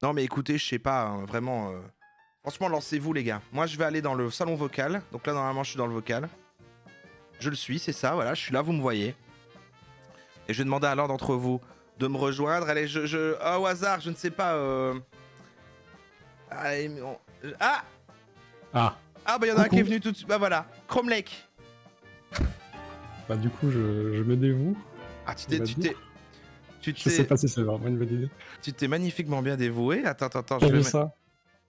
Non, mais écoutez, je sais pas, hein, vraiment. Franchement, lancez-vous, les gars. Moi, je vais aller dans le salon vocal. Donc là, normalement, je suis dans le vocal. Je le suis, c'est ça, voilà, je suis là, vous me voyez. Et je vais demander à l'un d'entre vous de me rejoindre. Allez, au hasard, je ne sais pas. Allez, Ah Ah, Ah, bah, il y en a un coucou. qui est venu tout de suite. Bah, voilà, Chrome Lake. Bah du coup, je me dévoue. Ah, on va dire. Je sais t'es pas si c'est vraiment une bonne idée. tu t'es magnifiquement bien dévoué. Attends, T'as vu ça?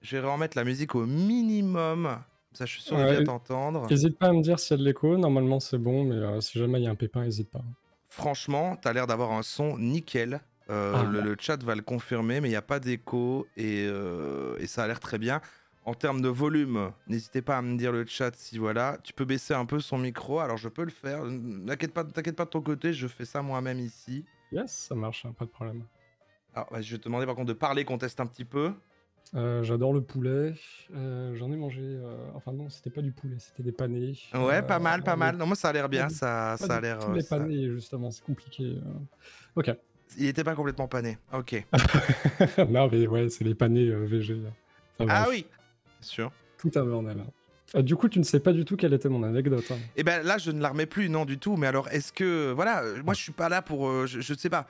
je vais remettre la musique au minimum. Ça, je suis sûr de bien Ouais, t'entendre. hésite pas à me dire s'il y a de l'écho. Normalement, c'est bon, mais si jamais il y a un pépin, hésite pas. Franchement, t'as l'air d'avoir un son nickel. Ah, Le chat va le confirmer, mais il n'y a pas d'écho et ça a l'air très bien. En termes de volume, n'hésitez pas à me dire le chat si voilà. Tu peux baisser un peu son micro, alors je peux le faire. T'inquiète pas de ton côté, je fais ça moi-même ici. yes, ça marche, hein, pas de problème. Alors, je vais te demander par contre de parler, qu'on teste un petit peu. J'adore le poulet. J'en ai mangé. Enfin non, c'était pas du poulet, c'était des panés. Ouais, pas mal, pas mal. Non, moi ça a l'air bien, Pas ça a du l'air. tout les panés, justement, c'est compliqué. Ok. Il était pas complètement pané. Ok. Non, mais ouais, c'est les panés VG. Enfin, Ah bref, oui, bien sûr. tout un bordel. Du coup, tu ne sais pas du tout quelle était mon anecdote. Hein. Et ben là, je ne la remets plus, non, du tout. Mais alors, est-ce que. Voilà, moi, je suis pas là pour. Je sais pas.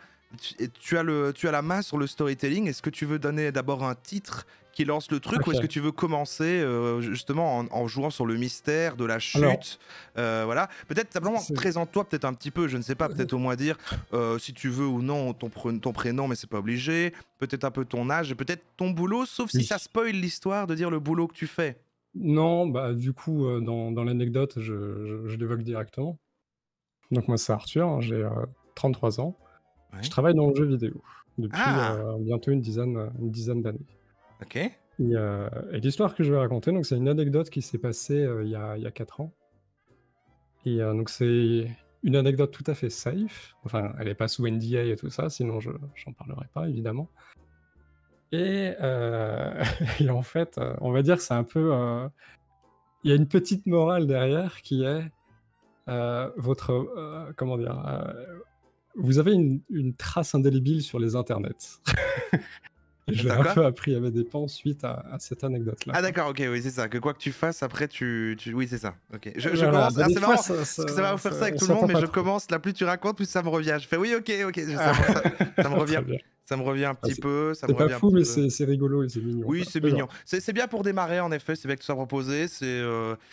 Tu as la main sur le storytelling. Est-ce que tu veux donner d'abord un titre qui lance le truc ou est-ce que Ok. tu veux commencer justement en jouant sur le mystère de la Alors, chute voilà. Peut-être simplement, c'est- présente-toi peut-être un petit peu, je ne sais pas, peut-être au moins dire si tu veux ou non ton prénom, mais c'est pas obligé. Peut-être un peu ton âge et peut-être ton boulot, sauf si oui. ça spoil l'histoire de dire le boulot que tu fais. Non, bah du coup, dans l'anecdote, je l'évoque directement. Donc moi, c'est Arthur, hein, j'ai 33 ans. Je Ouais. travaille dans le jeu vidéo depuis Ah, bientôt une dizaine d'années. ok. Et l'histoire que je vais raconter, donc c'est une anecdote qui s'est passée il y a 4 ans. Donc c'est une anecdote tout à fait safe. Enfin, elle n'est pas sous NDA et tout ça, sinon j'en parlerai pas, évidemment. Et, et en fait, on va dire que c'est un peu... il y a une petite morale derrière qui est votre... comment dire vous avez une trace indélébile sur les internets. Et je l'ai un D'accord. peu appris à mes dépens suite à cette anecdote-là. Ah Quoi. d'accord, ok, oui, c'est ça. Que quoi que tu fasses, après, oui, c'est ça. Ok. Je Voilà, commence. bah, Ah, des c'est fois, marrant, parce que ça va vous faire ça avec on tout le monde, s'entend mais pas je trop. commence, là, plus tu racontes, plus ça me revient. Je fais oui, ok. Ah, Ça me revient. très bien. Ça me revient un Ah, petit peu, ça me c'est pas revient un fou, petit mais peu. c'est rigolo et c'est mignon. Oui, Quoi. c'est Mais mignon. genre, C'est bien pour démarrer, en effet, c'est bien que tu sois proposé. c'est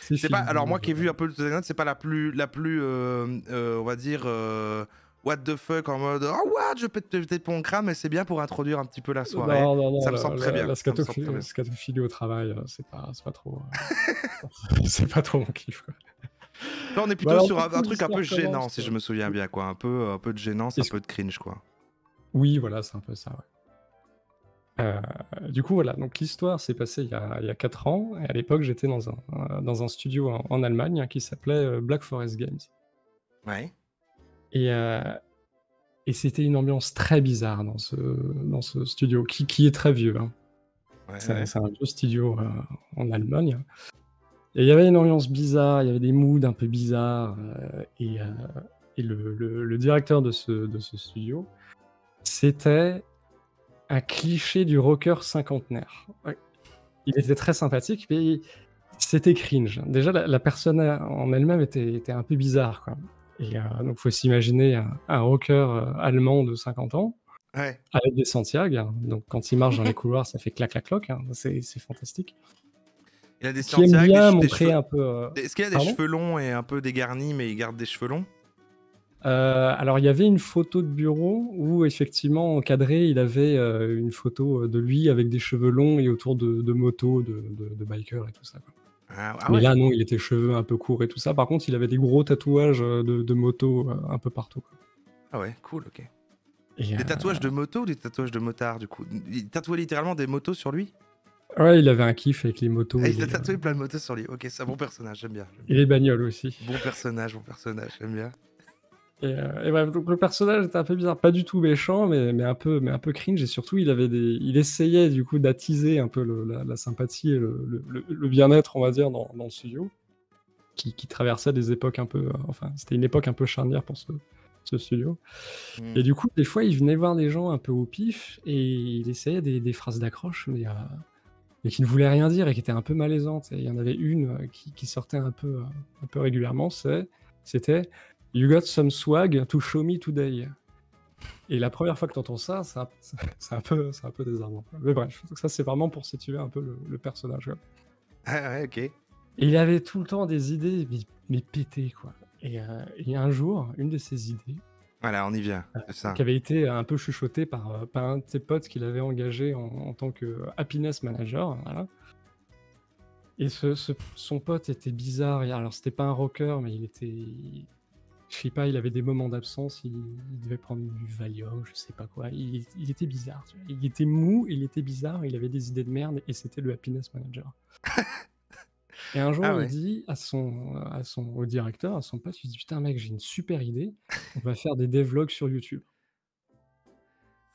C'est pas. feel Alors, moi good. qui ai vu un peu le anecdote, c'est pas la plus on va dire, what the fuck, en mode, oh, what, je pète peut-être mon crâne, mais c'est bien pour introduire un petit peu la soirée. Non, Ça me semble très bien. la Ça me semble très bien. scatophilie au travail, c'est pas trop... c'est pas trop mon kiff, quoi. Là, on est Bah plutôt alors, sur du un coup, truc un peu l'histoire gênant, commence... si je me souviens bien, quoi. Un peu de gênance, un est-ce- peu de cringe, quoi. Oui, voilà, c'est un peu ça, ouais. Du coup, voilà, donc l'histoire s'est passée il y a 4 ans, et à l'époque, j'étais dans un studio en Allemagne qui s'appelait Black Forest Games. Ouais. Et, et c'était une ambiance très bizarre dans ce studio, qui est très vieux. Hein. Ouais. C'est un vieux studio en Allemagne. Et il y avait une ambiance bizarre, il y avait des moods un peu bizarres. Et le directeur de ce studio, c'était un cliché du rocker cinquantenaire. Ouais. Il était très sympathique, mais c'était cringe. Déjà, la personne en elle-même était un peu bizarre, quoi. Donc, faut s'imaginer un rocker allemand de 50 ans, Ouais. avec des Santiago. Hein. Donc, quand il marche dans les couloirs, ça fait clac, clac, cloc. Hein. C'est fantastique. Il a des Qui aime Santiago, bien des montrer cheveux. un peu. Est-ce qu'il a des Pardon. cheveux longs et un peu dégarnis, mais il garde des cheveux longs? Alors, il y avait une photo de bureau où, effectivement, encadré, il avait une photo de lui avec des cheveux longs et autour de motos, de bikers et tout ça. Quoi. Ah Mais ouais. là, non, il était cheveux un peu courts et tout ça. Par contre, il avait des gros tatouages de moto un peu partout. Quoi. Ah ouais, cool, ok. Et, Des tatouages de moto ou des tatouages de motard, du coup? Il tatouait littéralement des motos sur lui? ouais, il avait un kiff avec les motos Ah, il a tatoué plein de motos sur lui. Ok, c'est un bon personnage, j'aime bien. et les bagnoles aussi. Bon personnage, j'aime bien. Et bref, donc le personnage était un peu bizarre, pas du tout méchant, mais un peu cringe. Et surtout, il essayait du coup d'attiser un peu la sympathie et le bien-être, on va dire, dans le studio, qui traversait des époques un peu. Enfin, c'était une époque un peu charnière pour ce studio. Et Hmm. du coup, des fois, il venait voir des gens un peu au pif et il essayait des phrases d'accroche, mais qui ne voulaient rien dire et qui étaient un peu malaisantes. Et il y en avait une qui sortait un peu régulièrement, c'était You got some swag to show me today. Et la première fois que tu entends ça, c'est un peu désarmant, quoi. Mais bref, donc ça c'est vraiment pour situer un peu le personnage, quoi. Ah ouais, ok. Et il avait tout le temps des idées, mais pétées, quoi. Et un jour, une de ses idées, Voilà, on y vient. C'est ça. qui avait été un peu chuchotée par un de ses potes qu'il avait engagé en tant que happiness manager, voilà. Et son pote était bizarre. Alors c'était pas un rocker, mais je sais pas, il avait des moments d'absence, il devait prendre du Valium, je sais pas quoi. Il était bizarre, tu vois. Il était mou, il était bizarre, il avait des idées de merde, et c'était le happiness manager. Et un jour, Ah il ouais. dit au directeur, à son pote, il dit putain mec, j'ai une super idée, on va faire des devlogs sur YouTube.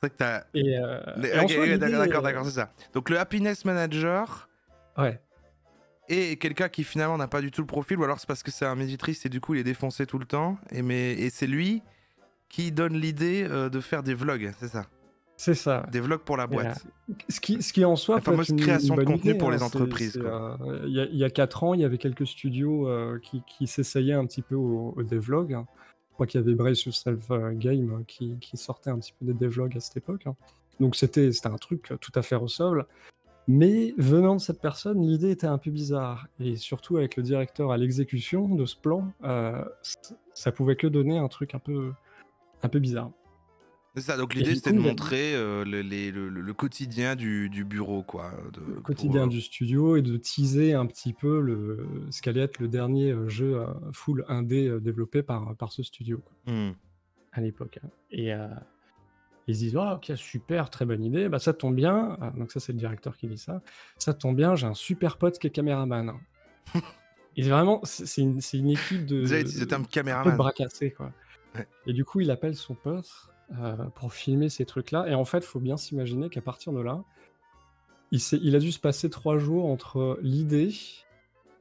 C'est vrai que t'as. Et en Ok, soi, ouais, l'idée, d'accord, c'est ça. Donc le happiness manager ouais, est quelqu'un qui finalement n'a pas du tout le profil, ou alors c'est parce que c'est un médiatrice et du coup il est défoncé tout le temps. Et c'est lui qui donne l'idée de faire des vlogs, c'est ça. c'est ça. Des vlogs pour la Et, boîte. ce qui en soi La peut être fameuse une création de bonne contenu idée, pour hein. les entreprises, quoi. Il y a 4 ans, il y avait quelques studios qui s'essayaient un petit peu au devlog, hein. Je crois qu'il y avait Brace Yourself Game qui sortait un petit peu des devlogs à cette époque, hein. Donc c'était un truc tout à fait recevable. Mais venant de cette personne, l'idée était un peu bizarre. Et surtout avec le directeur à l'exécution de ce plan, ça pouvait que donner un truc un peu bizarre. C'est ça, donc Et l'idée du c'était coup, de il a dit montrer le quotidien du bureau, quoi. le quotidien du studio et de teaser un petit peu ce qu'allait être le dernier jeu full indé développé par ce studio, quoi, Hmm. à l'époque, hein. Et ils se disent oh, ok, super, très bonne idée, bah ça tombe bien. Donc ça c'est le directeur qui dit ça tombe bien, j'ai un super pote qui est caméraman. Et vraiment, c'est une équipe Déjà utilise le terme un peu de caméraman. bras cassés, quoi. Ouais. Et du coup, il appelle son pote pour filmer ces trucs-là. Et en fait, il faut bien s'imaginer qu'à partir de là, il a dû se passer 3 jours entre l'idée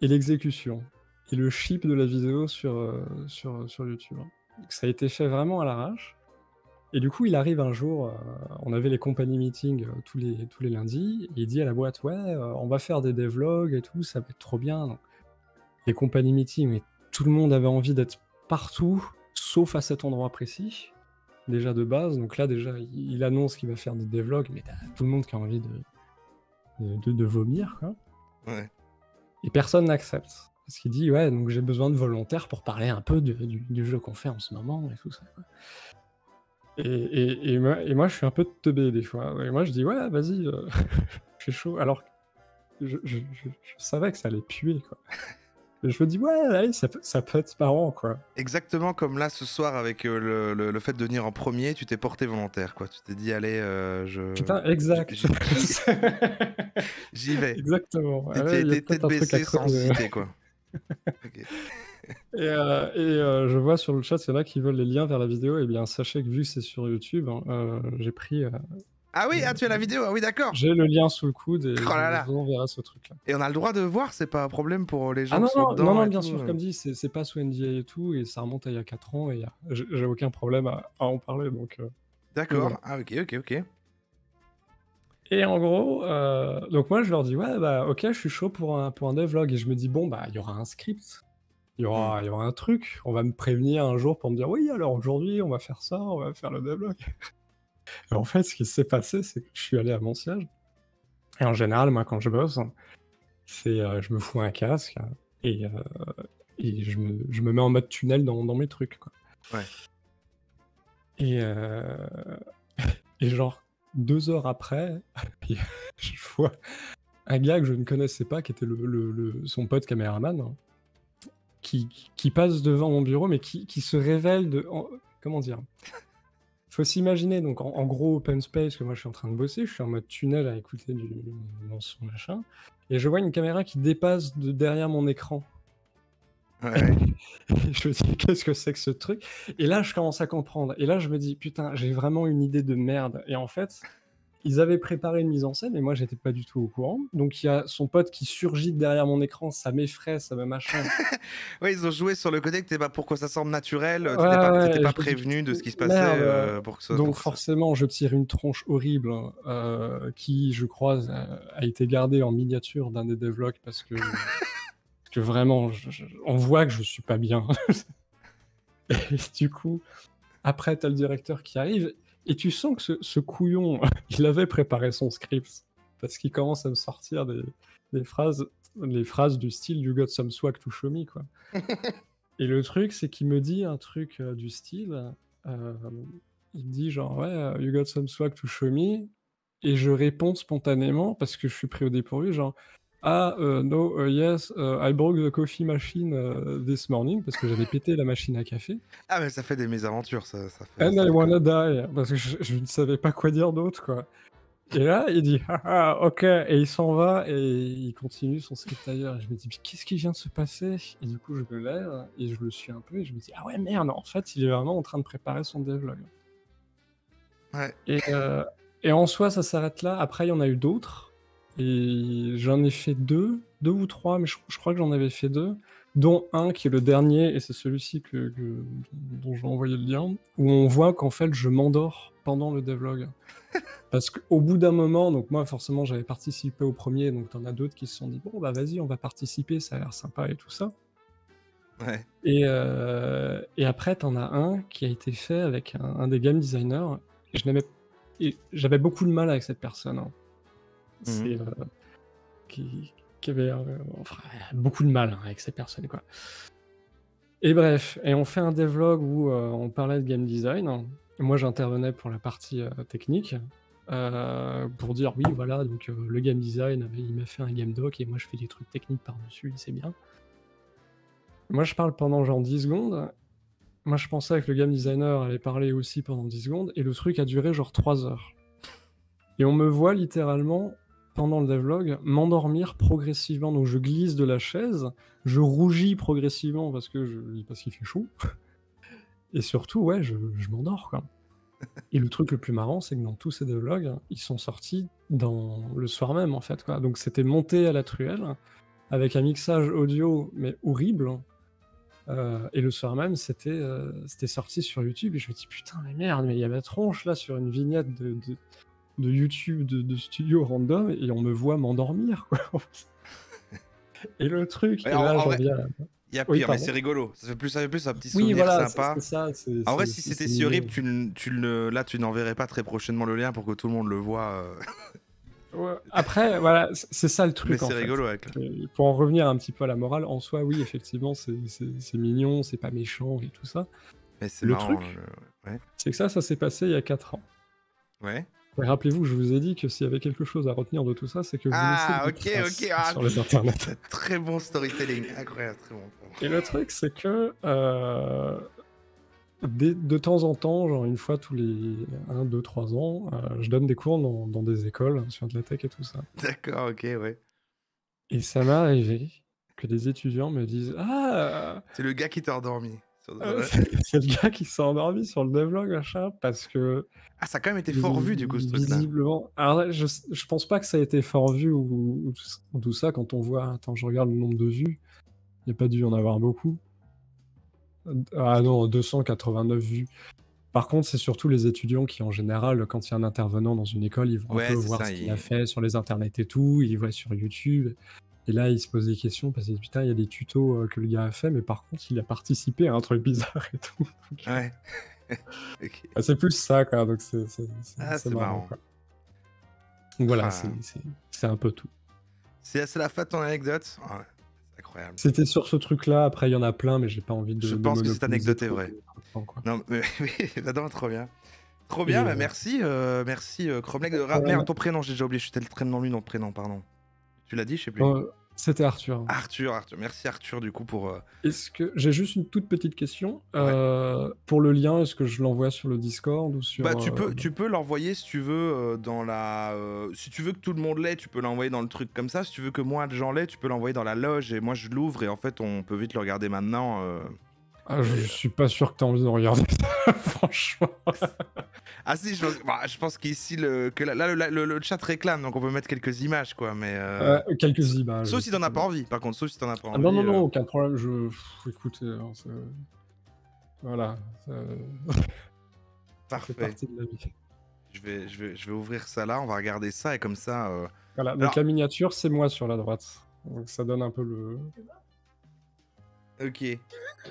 et l'exécution. Et le ship de la vidéo sur YouTube. Donc ça a été fait vraiment à l'arrache. Et du coup, il arrive un jour, on avait les company meetings tous les lundis, et il dit à la boîte, ouais, on va faire des devlogs et tout, ça va être trop bien. Donc, les company meetings, mais tout le monde avait envie d'être partout, sauf à cet endroit précis, déjà de base. Donc là, déjà, il annonce qu'il va faire des devlogs, mais t'as tout le monde qui a envie de vomir, quoi. Ouais. Et personne n'accepte. Parce qu'il dit, ouais, donc j'ai besoin de volontaires pour parler un peu du jeu qu'on fait en ce moment et tout ça, quoi. Et moi, je suis un peu teubé des fois. Et moi, je dis, ouais, vas-y, je suis chaud. Alors, je savais que ça allait puer, quoi. Et je me dis, ouais, allez, ça peut être marrant, quoi. Exactement comme là ce soir avec le fait de venir en premier, tu t'es porté volontaire, quoi. Tu t'es dit, allez, Putain, exact. j'y vais. Exactement. Tu Ouais, as il y a été tête peut-être un truc à baissée sans creuser. hésiter, quoi. Ok. Je vois sur le chat, c'est là qui veulent les liens vers la vidéo. Eh bien, sachez que vu que c'est sur YouTube, hein, j'ai pris. Ah oui, tu as la vidéo, ah oui, d'accord. J'ai le lien sous le coude et Oh là là. je vous enverrai ce truc-là. Et on a le droit de voir, c'est pas un problème pour les gens Ah non, qui sont dedans non, et bien tout. sûr, comme dit, c'est pas sous NDA et tout, et ça remonte à il y a 4 ans, et j'ai aucun problème à en parler, donc D'accord, voilà. ah ok. Et en gros, donc moi je leur dis, ouais, bah ok, je suis chaud pour un devlog, et je me dis, bon, bah il y aura un script, il y aura un truc, on va me prévenir un jour pour me dire, oui, alors aujourd'hui, on va faire ça, on va faire le devlog. Et en fait, ce qui s'est passé, c'est que je suis allé à mon siège, et en général, moi, quand je bosse, c'est je me fous un casque, et je me mets en mode tunnel dans mes trucs, quoi. Ouais. Et genre 2 heures après, je vois un gars que je ne connaissais pas, qui était son pote caméraman, hein, qui passe devant mon bureau, mais qui se révèle comment dire? Faut s'imaginer, donc en gros open space, que moi je suis en train de bosser, je suis en mode tunnel à écouter mon son machin, et je vois une caméra qui dépasse derrière mon écran. Ouais. Je me dis, qu'est-ce que c'est que ce truc? Et là, je commence à comprendre. Et là, je me dis, putain, j'ai vraiment une idée de merde. Et en fait, ils avaient préparé une mise en scène et moi j'étais pas du tout au courant. Donc il y a son pote qui surgit derrière mon écran, ça m'effraie, ça me machin. Ouais, ils ont joué sur le côté que t'es pas pour que ça semble naturel, Ouais, t'étais ouais, et pas je me dis: prévenu de ce qui se passait «Merde», pour que ça donc pour que ça forcément je tire une tronche horrible, qui je crois a été gardée en miniature d'un des devlogs parce que vraiment on voit que je suis pas bien. Et du coup, après tu as le directeur qui arrive et tu sens que ce couillon, il avait préparé son script. Parce qu'il commence à me sortir des phrases les phrases du style: «You got some swag to show me», quoi. Et le truc, c'est qu'il me dit un truc, du style, il me dit genre: «Ouais, you got some swag to show me», et je réponds spontanément parce que je suis pris au dépourvu, genre: «Ah, no, yes, I broke the coffee machine, this morning», parce que j'avais pété la machine à café. Ah mais ça fait des mésaventures, «And ça I fait wanna die», parce que je ne savais pas quoi dire d'autre, quoi. Et là, il dit: «Ah ah, OK», et il s'en va et il continue son script ailleurs et je me dis: «Mais qu'est-ce qui vient de se passer?» Et du coup, je me lève et je le suis un peu et je me dis: «Ah ouais, merde, en fait, il est vraiment en train de préparer son devlog». ouais. Et et en soi, ça s'arrête là. Après, il y en a eu d'autres et j'en ai fait 2 ou 3, mais je crois que j'en avais fait 2, dont un qui est le dernier et c'est celui-ci dont je vais envoyer le lien, où on voit qu'en fait, je m'endors pendant le devlog. Parce qu'au bout d'un moment, donc moi forcément j'avais participé au premier, donc t'en as d'autres qui se sont dit: «Bon bah vas-y, on va participer, ça a l'air sympa et tout ça», Ouais. et après t'en as un qui a été fait avec un des game designers et je n'aimais et j'avais beaucoup de mal avec cette personne, hein. Mmh. C'est, qui avait, enfin beaucoup de mal, hein, avec cette personne, quoi. Et bref, et on fait un devlog où, on parlait de game design. Moi j'intervenais pour la partie, technique, pour dire: «Oui voilà donc, le game design, il m'a fait un game doc et moi je fais des trucs techniques par-dessus et c'est bien». Moi je parle pendant genre 10 secondes. Moi je pensais que le game designer allait parler aussi pendant 10 secondes et le truc a duré genre 3 heures. Et on me voit littéralement, pendant le devlog, m'endormir progressivement. Donc je glisse de la chaise, je rougis progressivement parce qu'il fait chaud et surtout, ouais, je m'endors, quoi. Et le truc le plus marrant, c'est que dans tous ces devlogs, ils sont sortis dans le soir même, en fait, quoi. Donc c'était monté à la truelle, avec un mixage audio, mais horrible, et le soir même, c'était sorti sur YouTube et je me dis: «Putain, mais merde, mais il y a ma tronche, là, sur une vignette de YouTube de studio random et on me voit m'endormir, quoi». Et le truc, Ouais, et en là, en j'en vrai, viens il y a oui, pire, mais pardon? c'est rigolo. Ça fait plus un petit Oui, souvenir voilà, sympa. c'est ça, En vrai, si c'était c'est si horrible, mignon. là, tu n'enverrais pas très prochainement le lien pour que tout le monde le voit. Ouais, après, voilà, c'est ça le Mais truc, en c'est fait. rigolo avec. Pour en revenir un petit peu à la morale, en soi, oui, effectivement, c'est mignon, c'est pas méchant et tout ça. Mais c'est Le marrant. truc, Ouais. c'est que ça s'est passé il y a 4 ans. Ouais. Et rappelez-vous, je vous ai dit que s'il y avait quelque chose à retenir de tout ça, c'est que vous laissez Ah, des ok, ok. traces Ah, sur les internets. très bon storytelling. Incroyable, très bon. Et le truc, c'est que de temps en temps, genre une fois tous les 1, 2, 3 ans, je donne des cours dans des écoles sur de la tech et tout ça. D'accord, ok, ouais. Et ça m'est arrivé que des étudiants me disent: «Ah, C'est le gars qui t'a endormi. c'est le gars qui s'est endormi sur le devlog, machin», parce que Ah, ça a quand même été fort vu, du coup, ce truc-là. visiblement, alors là, je pense pas que ça a été fort vu ou tout ça quand on voit, attends, je regarde le nombre de vues, il y a pas dû y en avoir beaucoup. Ah non, 289 vues. Par contre, c'est surtout les étudiants qui, en général, quand il y a un intervenant dans une école, ils vont un peu Ouais, c'est voir ça. ce qu'il a fait sur les internets et tout, ils voient sur YouTube. Et là, ils se posent des questions parce que putain, il y a des tutos que le gars a fait, mais par contre, il a participé à un truc bizarre et tout. Donc, Ouais. Ok. c'est plus ça, quoi. Donc, Ah, c'est c'est marrant, marrant. quoi. Donc voilà, Ah, c'est un peu tout. c'est la fin de ton anecdote. Ah ouais, c'est incroyable. C'était sur ce truc-là. Après, il y en a plein, mais j'ai pas envie Je de pense que cette monopoliser anecdote est trop vraie. de temps, quoi. Non, mais oui, non, trop bien. Trop bien, Et bah merci, merci Chromleg. pas de Merde, problème. ton prénom, j'ai déjà oublié, je suis tellement nul dans le prénom, pardon. Tu l'as dit, je sais plus. C'était Arthur. Arthur. Merci Arthur, du coup, pour. Est-ce que j'ai juste une toute petite question, Ouais. pour le lien, est-ce que je l'envoie sur le Discord ou sur, Bah, tu peux l'envoyer si tu veux dans la. Si tu veux que tout le monde l'ait, tu peux l'envoyer dans le truc comme ça. Si tu veux que moins de gens l'aient, tu peux l'envoyer dans la loge et moi je l'ouvre et en fait on peut vite le regarder maintenant. Ah, je Et, suis pas sûr que tu as envie de regarder ça, franchement. Ah si, je pense qu'ici, le chat réclame, donc on peut mettre quelques images, quoi, mais... Quelques images. Sauf si t'en as pas envie, par contre, sauf si t'en as pas envie. Ah non, aucun problème, écoute, voilà. Parfait. Ça fait partie de la vie. Je vais ouvrir ça là, on va regarder ça, et comme ça... Voilà, donc la miniature, c'est moi sur la droite. Donc ça donne un peu le... Ok.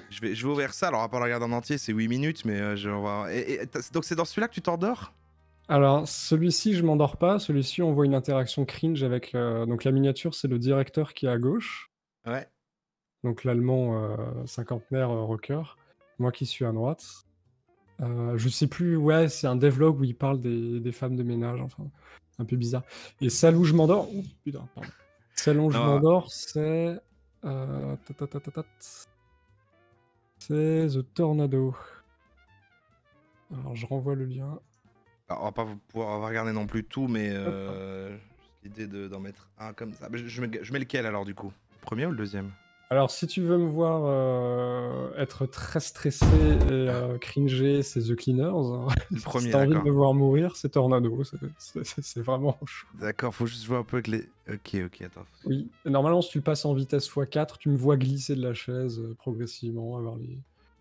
Je vais ouvrir ça, alors on va pas le regarder en entier, c'est 8 minutes, mais on va... donc c'est dans celui-là que tu t'endors? Alors, celui-ci, je m'endors pas. Celui-ci, on voit une interaction cringe avec... donc la miniature, c'est le directeur qui est à gauche. Ouais. Donc l'allemand cinquantenaire rocker. Moi qui suis à droite. Je sais plus, ouais, c'est un devlog où il parle des femmes de ménage, enfin, un peu bizarre. Et celle où je m'endors... Oh, putain, pardon. Celle où je m'endors, c'est... c'est The Tornado. Alors, je renvoie le lien. Alors, on va pas pouvoir regarder non plus tout, mais l'idée d'en mettre un comme ça. Je mets lequel alors du coup? Le premier ou le deuxième? Alors, si tu veux me voir être très stressé et cringer, c'est The Cleaners. Hein. Le premier, si t'as envie de d'accord. me voir mourir, c'est Tornado. C'est vraiment chaud. D'accord, faut juste voir un peu avec les... Ok, attends. Oui, normalement, si tu le passes en vitesse x4, tu me vois glisser de la chaise progressivement,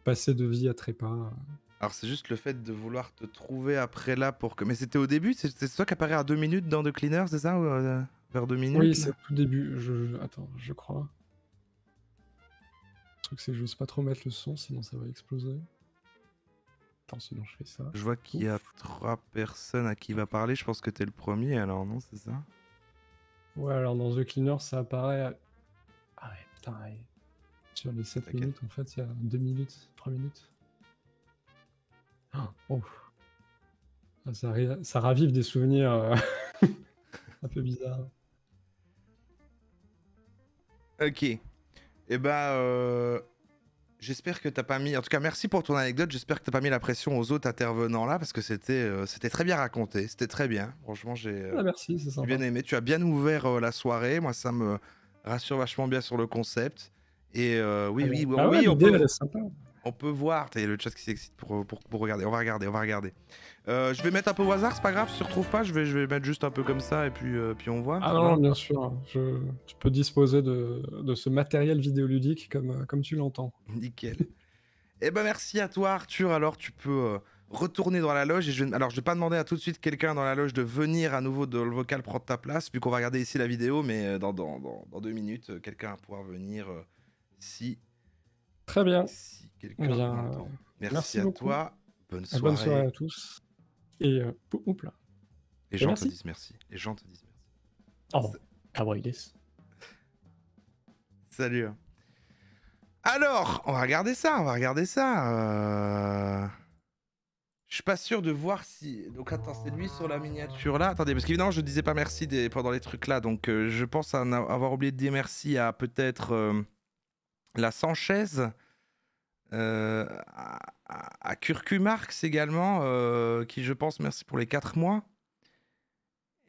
passer de vie à trépas. Alors, c'est juste le fait de vouloir te trouver après là pour que... Mais c'était au début? C'est toi qui apparaît à 2 minutes dans The Cleaners, c'est ça? Ou, vers 2 minutes? Oui, c'est tout début. Attends, je crois. Le truc, c'est que j'ose pas trop mettre le son, sinon ça va exploser. Attends, sinon je fais ça. Je vois qu'il y a 3 personnes à qui il va parler. Je pense que t'es le premier, alors non, c'est ça? Ouais, alors dans The Cleaner, ça apparaît... Ah ouais, putain, ouais. Sur les 7 minutes, en fait, il y a 2 minutes, 3 minutes. Oh. Ah, ça ravive des souvenirs un peu bizarres. Ok. Eh ben, j'espère que t'as pas mis... En tout cas, merci pour ton anecdote. J'espère que t'as pas mis la pression aux autres intervenants là, parce que c'était très bien raconté. C'était très bien. Franchement, j'ai merci, c'est sympa. bien aimé. Tu as bien ouvert la soirée. Moi, ça me rassure vachement bien sur le concept. Et oui, elle est sympa. On peut voir. T'as le chat qui s'excite pour regarder. On va regarder. Je vais mettre un peu au hasard, c'est pas grave. Si tu retrouves pas, je vais mettre juste un peu comme ça et puis on voit. Ah non, bien sûr. Tu peux disposer de ce matériel vidéoludique comme tu l'entends. Nickel. Eh ben merci à toi Arthur. Alors tu peux retourner dans la loge. Et je vais pas demander à tout de suite quelqu'un dans la loge de venir à nouveau dans le vocal prendre ta place, vu qu'on va regarder ici la vidéo, mais dans 2 minutes, quelqu'un va pouvoir venir si... Très bien. Si quelqu'un merci à beaucoup. toi. Bonne soirée. Bonne soirée à tous. Et hop là. Les gens te disent merci. Les gens te disent merci. Oh, kawaii-des. Salut. Alors, on va regarder ça. Je suis pas sûr de voir si... Donc attends, c'est lui sur la miniature là. Attendez, parce qu'évidemment, je disais pas merci pendant les trucs là. Donc je pense avoir oublié de dire merci à peut-être la Sanchez. À Curcumarx également, qui je pense merci pour les 4 mois.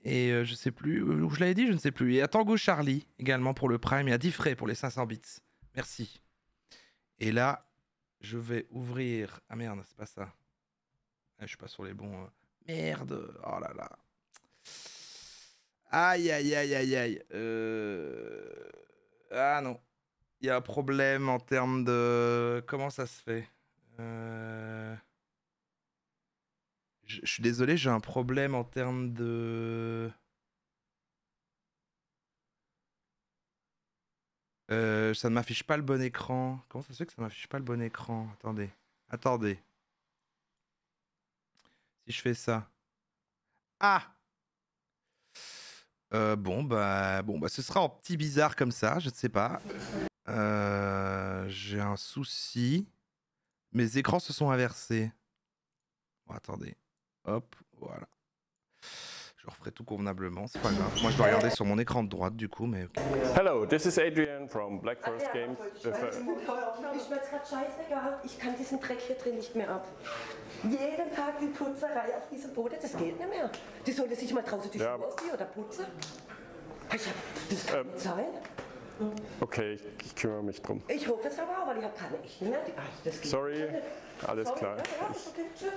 Et je sais plus, où je l'avais dit, je ne sais plus. Et à Tango Charlie également pour le Prime, et à Diffray pour les 500 bits. Merci. Et là, je vais ouvrir... Ah merde, c'est pas ça. Ah, je suis pas sur les bons... Merde, oh là là. Aïe. Ah non. Il y a un problème en termes de... Comment ça se fait? Je suis désolé, j'ai un problème en termes de... Ça ne m'affiche pas le bon écran. Comment ça se fait que ça ne m'affiche pas le bon écran? Attendez. Si je fais ça... Ah! Bon, ce sera en petit bizarre comme ça, je ne sais pas. J'ai un souci. Mes écrans se sont inversés. Bon, attendez. Hop, voilà. Je referai tout convenablement, c'est pas grave. Moi, je dois regarder sur mon écran de droite, du coup, mais... Okay. Hello, this is Adrian from Black Forest Games. Ich mir jetzt grad scheißegal. Ich kann diesen Dreck hier drin nicht mehr ab. Jeden Tag die Putzerei auf diesem Boden, das geht nicht mehr. Die sollte sich mal draußen die Schuhe ausziehen oder putzen. Ich hab das kann nicht sein. Okay, ich kümmere mich drum. Ich hoffe es aber, weil ich habe keine echten mehr. Das geht Sorry, alles klar. Ja, okay, tschüss.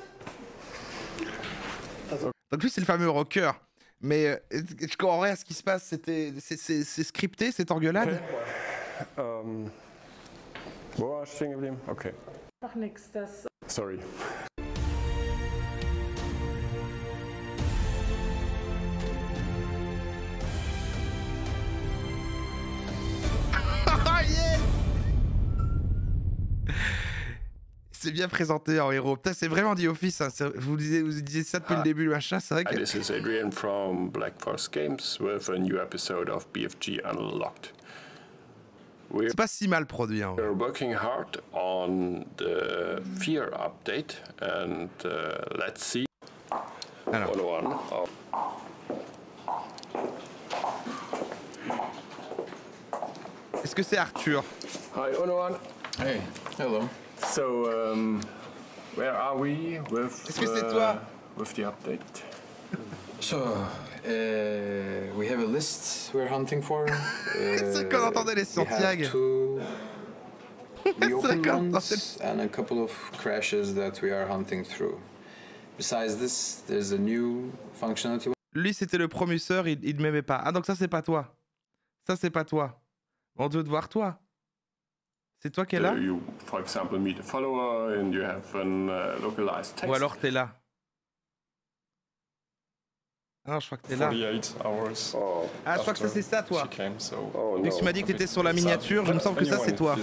Donc lui, c'est le fameux rocker. Mais je comprends rien à ce qui se passe. C'est scripté, cette engueulade. Wo war ich stehen geblieben? Okay. Ach nix, das. Sorry. Yes. C'est bien présenté en héros. Putain, c'est vraiment The Office. Hein. Vous disiez ça depuis le début, le machin. C'est vrai que. Hi, this is Adrian from Black Forest Games with a new episode of BFG Unlocked. We're C'est pas si mal produit. Hein. working hard on the Fear update, and let's see. Alors. One. Est-ce que c'est Arthur? Hi, Onoan. Hey, hello. So, where are we with? Est-ce que c'est toi? With the update. So, we have a list we're hunting for. C'est qu'on entendait les we Santiago. have two reopen qu'on runs entendait. and a couple of crashes that we are hunting through. Besides this, there's a new functionality. Lui, c'était le promuseur, il ne m'aimait pas. Ah, donc ça, c'est pas toi. Ça, c'est pas toi. On doit te voir toi. C'est toi qui es là? You, for example, meet a follower and you have an localized text. Ou alors t'es là? Ah non, je crois que t'es là. 48 hours. Oh, Ah, je crois que ça, c'est ça, toi. she came, so. Vu que tu m'as dit que t'étais sur la miniature, je me semble que ça, c'est toi.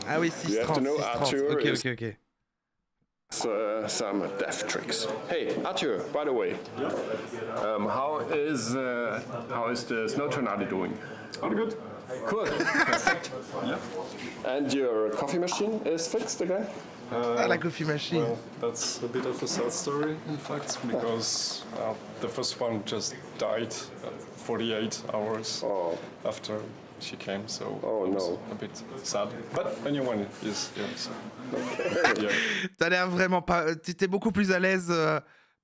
Ah oui, 630. know 630. Arthur Ok, is- ok, ok. Some death tricks. Hey, Arthur, by the way, how is the snow tornado doing? All good. Cool. Perfect. Yeah. And your coffee machine is fixed again? Ah, la coffee machine. Well, that's a bit of a sad story, in fact, because the first one just died 48 hours after she came, so it was a bit sad. But a new one is here, so. Yeah. T'as l'air vraiment pas. T'étais beaucoup plus à l'aise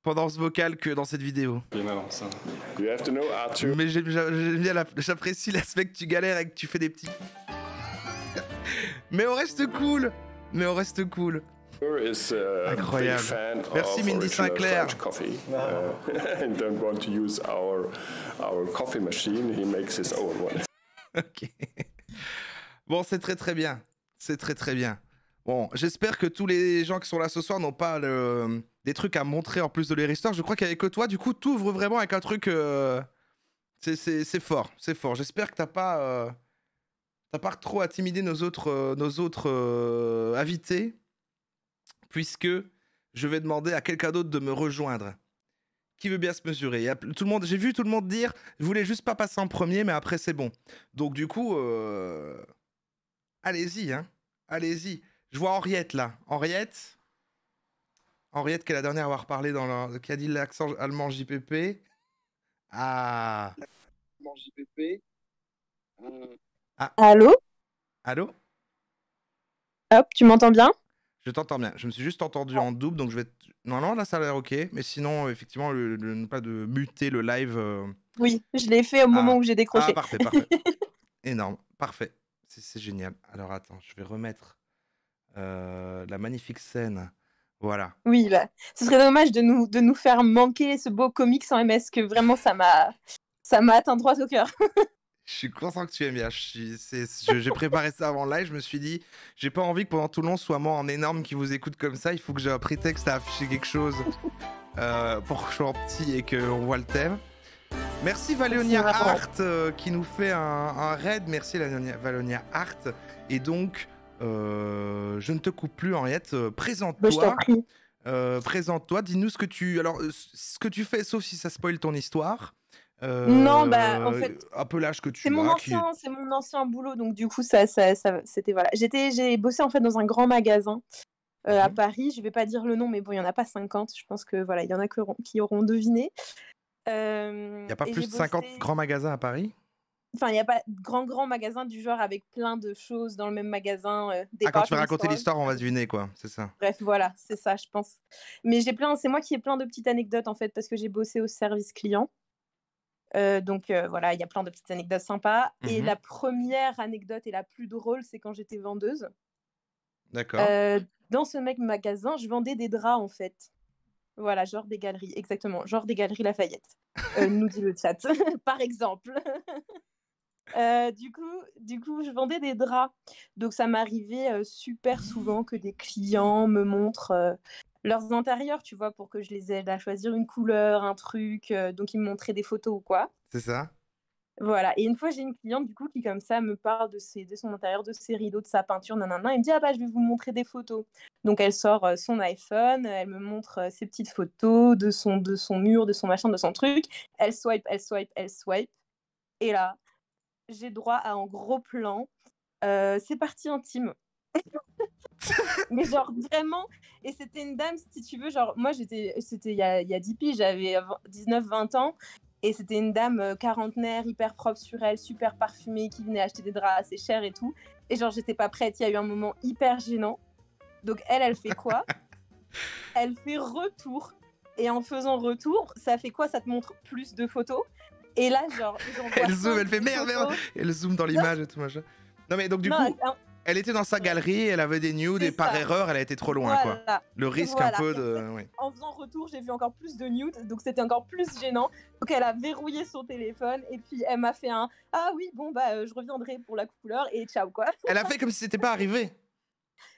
pendant ce vocal que dans cette vidéo. You know, so. You have to know Arthur. Mais j'apprécie l'aspect que tu galères et que tu fais des petits. Mais on reste cool. Mais on reste cool. Is a Incroyable. big fan Merci, of Mindy original Sinclair. French coffee and don't want to use our coffee machine. He makes his own one. Ok. Bon, c'est très très bien. C'est très très bien. Bon, j'espère que tous les gens qui sont là ce soir n'ont pas des trucs à montrer en plus de les restores. Je crois qu'avec toi, du coup, t'ouvres vraiment avec un truc. C'est fort, c'est fort. J'espère que t'as pas trop intimidé nos autres invités, puisque je vais demander à quelqu'un d'autre de me rejoindre. Qui veut bien se mesurer? Tout le monde, j'ai vu tout le monde dire, je voulais juste pas passer en premier, mais après c'est bon. Donc du coup, allez-y, hein, allez-y. Je vois Henriette là. Henriette qui est la dernière à avoir parlé qui a dit l'accent allemand JPP. Ah. JPP. Allô? Allô? Hop, tu m'entends bien? Je t'entends bien. Je me suis juste entendu en double, donc je vais. Non, là ça a l'air ok. Mais sinon, effectivement, ne pas de muter le live. Oui, je l'ai fait au moment où j'ai décroché. Ah, parfait, parfait. Énorme, parfait. C'est génial. Alors attends, je vais remettre la magnifique scène. Voilà. Oui, là. Ce serait dommage de nous faire manquer ce beau comics en MS, que vraiment ça m'a atteint droit au cœur. Je suis content que tu aimes bien. J'ai préparé ça avant le live. Je me suis dit, j'ai pas envie que pendant tout le long, soit moi en énorme qui vous écoute comme ça. Il faut que j'ai un prétexte à afficher quelque chose pour que je sois en petit et qu'on voit le thème. Merci Valonia Hart qui nous fait un raid. Merci Valonia Hart. Et donc, je ne te coupe plus, Henriette. Présente-toi. Je t'en prie. Présente-toi. Dis-nous ce que tu fais, sauf si ça spoil ton histoire. Non, bah en fait, un peu l'âge que tu c'est mon ancien boulot, donc du coup ça c'était voilà. J'ai bossé en fait dans un grand magasin à Paris. Je vais pas dire le nom, mais bon, il y en a pas 50. Je pense que voilà, il y en a qui auront deviné. Il n'y a pas plus de 50 grands magasins à Paris? Enfin, il n'y a pas de grands magasins du genre avec plein de choses dans le même magasin. Quand tu vas raconter l'histoire, on va deviner quoi, c'est ça. Bref, voilà, c'est ça, je pense. Mais c'est moi qui ai plein de petites anecdotes en fait, parce que j'ai bossé au service client. Donc voilà, il y a plein de petites anecdotes sympas. Et la première anecdote et la plus drôle, c'est quand j'étais vendeuse. D'accord. Dans ce magasin, je vendais des draps en fait. Voilà, genre des galeries, exactement. Genre des galeries Lafayette, nous dit le chat, par exemple. Du coup, je vendais des draps. Donc, ça m'arrivait super souvent que des clients me montrent leurs intérieurs, tu vois, pour que je les aide à choisir une couleur, un truc. Donc, ils me montraient des photos ou quoi. C'est ça? Voilà. Et une fois, j'ai une cliente, du coup, qui, comme ça, me parle de son intérieur, de ses rideaux, de sa peinture, nanana. Elle me dit, ah bah, je vais vous montrer des photos. Donc, elle sort son iPhone, elle me montre ses petites photos de son mur, de son machin, de son truc. Elle swipe, elle swipe, elle swipe. Et là, j'ai droit à un gros plan. C'est parti intime. Mais genre vraiment, et c'était une dame, si tu veux, genre moi c'était il y a 10 piges, j'avais 19-20 ans, et c'était une dame quarantenaire, hyper propre sur elle, super parfumée, qui venait acheter des draps assez chers et tout, et genre j'étais pas prête, il y a eu un moment hyper gênant. Donc elle fait quoi? Elle fait retour, et en faisant retour, ça fait quoi? Ça te montre plus de photos, et là genre elle zoome, elle fait merde, et elle zoome dans l'image et tout machin. Non mais donc du coup... Elle était dans sa galerie, elle avait des nudes, et par erreur, elle a été trop loin, quoi. Le risque un peu de... Oui. En faisant retour, j'ai vu encore plus de nudes, donc c'était encore plus gênant. Donc elle a verrouillé son téléphone, et puis elle m'a fait un « Ah oui, bon, bah, je reviendrai pour la couleur, et ciao, quoi. » Elle a fait comme si c'était pas arrivé.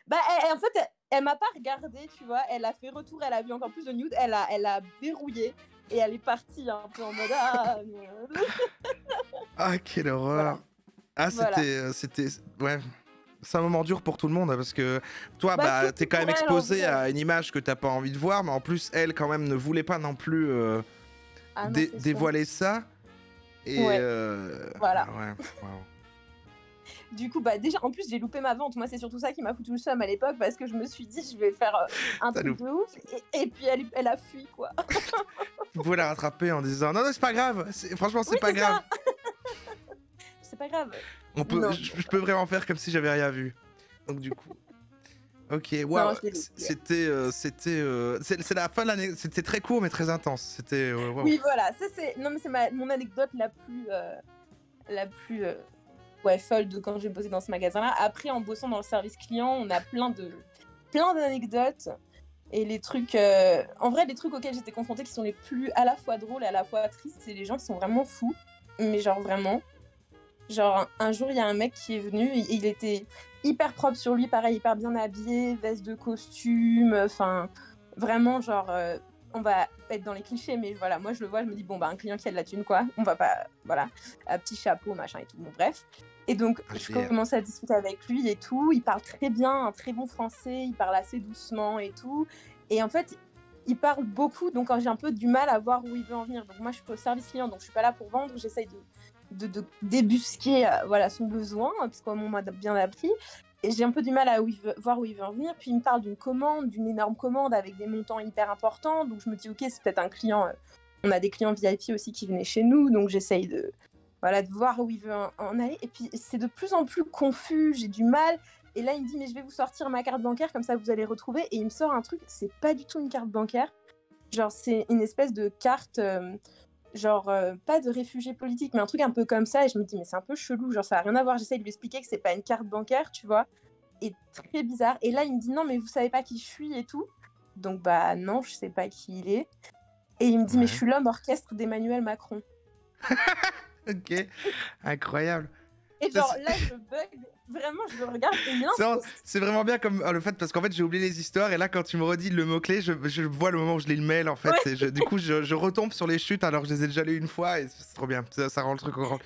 Bah, en fait, elle m'a pas regardé, tu vois. Elle a fait retour, elle a vu encore plus de nudes, elle a verrouillé, et elle est partie un peu en mode « Ah... » Ah, quelle horreur. Voilà. Ah, c'était... Ouais... C'est un moment dur pour tout le monde parce que toi, t'es quand même exposé à une image que t'as pas envie de voir, mais en plus, elle, quand même, ne voulait pas non plus dévoiler ça. Et voilà. Ouais, wow. Du coup, déjà, en plus, j'ai loupé ma vente. Moi, c'est surtout ça qui m'a foutu le seum à l'époque parce que je me suis dit, je vais faire un truc de ouf. Et puis, elle a fui, quoi. Vous pouvez la rattraper en disant, non, c'est pas grave. Franchement, c'est pas grave. C'est pas grave. Je peux vraiment faire comme si j'avais rien vu. Donc du coup, ok, waouh, c'était la fin de l'année. C'était très court mais très intense. C'était. Wow. Oui, voilà, ça c'est mon anecdote la plus folle de quand j'ai bossé dans ce magasin-là. Après, en bossant dans le service client, on a plein d'anecdotes. Et les trucs, en vrai, les trucs auxquels j'étais confrontée qui sont les plus à la fois drôles et à la fois tristes, c'est les gens qui sont vraiment fous. Mais genre vraiment. Genre, un jour, il y a un mec qui est venu, il était hyper propre sur lui, pareil, hyper bien habillé, veste de costume, enfin, vraiment, genre, on va être dans les clichés, mais voilà, moi, je le vois, je me dis, bon, un client qui a de la thune, quoi, on va pas, voilà, un petit chapeau, machin et tout, bon, bref. Et donc, je commence à discuter avec lui et tout, il parle très bien, un très bon français, il parle assez doucement et tout, et en fait, il parle beaucoup, donc j'ai un peu du mal à voir où il veut en venir. Donc moi, je suis au service client, donc je suis pas là pour vendre, j'essaye de débusquer son besoin, parce qu'on m'a bien appris, et j'ai un peu du mal à voir où il veut en venir. Puis il me parle d'une énorme commande avec des montants hyper importants, donc je me dis ok, c'est peut-être un client, on a des clients VIP aussi qui venaient chez nous, donc j'essaye de voir où il veut en aller, et puis c'est de plus en plus confus, j'ai du mal, et là il me dit mais je vais vous sortir ma carte bancaire, comme ça vous allez retrouver, et il me sort un truc, c'est pas du tout une carte bancaire, genre c'est une espèce de carte... genre pas de réfugié politique, mais un truc un peu comme ça, et je me dis mais c'est un peu chelou, genre ça a rien à voir, j'essaie de lui expliquer que c'est pas une carte bancaire, tu vois, et très bizarre, et là il me dit non mais vous savez pas qui je suis et tout, donc non, je sais pas qui il est, et il me dit mais je suis l'homme orchestre d'Emmanuel Macron. Ok, incroyable. Et genre là je bug, vraiment je le regarde et c'est vraiment bien comme le fait, parce qu'en fait j'ai oublié les histoires, et là quand tu me redis le mot-clé, je vois le moment où je lis le mail en fait, et du coup je retombe sur les chutes alors que je les ai déjà lues une fois, et c'est trop bien, ça rend le truc orange.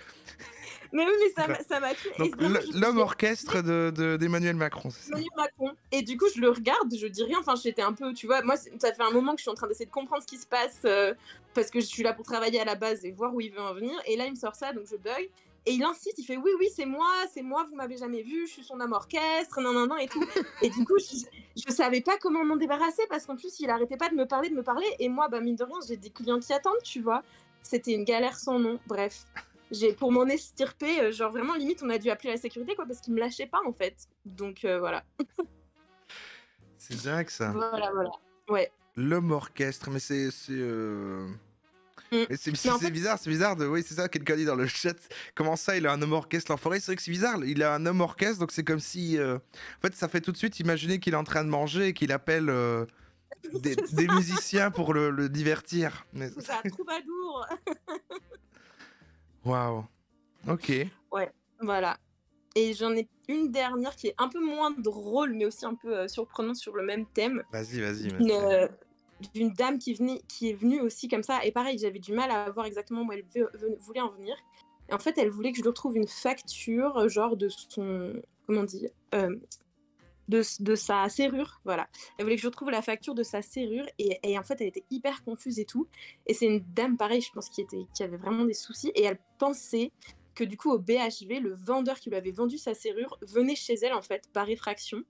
Mais oui, mais ça m'a tué. Donc l'homme orchestre d'Emmanuel Macron, c'est ça? Emmanuel Macron. Et du coup, je le regarde, je dis rien. Enfin, j'étais un peu, tu vois, moi, ça fait un moment que je suis en train d'essayer de comprendre ce qui se passe parce que je suis là pour travailler à la base et voir où il veut en venir. Et là, il me sort ça, donc je bug. Et il insiste, il fait oui, c'est moi, vous m'avez jamais vu, je suis son homme orchestre, non, et tout. Et du coup, je savais pas comment m'en débarrasser parce qu'en plus, il arrêtait pas de me parler. Et moi, mine de rien, j'ai des clients qui attendent, tu vois. C'était une galère sans nom, bref. Pour m'en extirper, genre vraiment limite on a dû appeler la sécurité quoi parce qu'il me lâchait pas en fait. Donc voilà. C'est dingue ça. Voilà. Ouais. L'homme orchestre, mais c'est bizarre de... Oui, c'est ça, quelqu'un dit dans le chat. Comment ça, il a un homme orchestre l'enfoiré? C'est vrai que c'est bizarre, il a un homme orchestre, donc c'est comme si... En fait, ça fait tout de suite imaginer qu'il est en train de manger et qu'il appelle des musiciens pour le divertir. Mais... C'est ça, troubadour. Waouh. Ok. Ouais, voilà. Et j'en ai une dernière qui est un peu moins drôle, mais aussi un peu surprenante sur le même thème. Vas-y. D'une dame qui est venue aussi comme ça. Et pareil, j'avais du mal à voir exactement où elle voulait en venir. Et en fait, elle voulait que je lui retrouve une facture, genre de son... Comment dire de sa serrure, voilà. Elle voulait que je retrouve la facture de sa serrure. Et en fait, elle était hyper confuse et tout. Et c'est une dame, pareil, je pense, qui avait vraiment des soucis. Et elle pensait que du coup, au BHV, le vendeur qui lui avait vendu sa serrure venait chez elle, en fait, par effraction.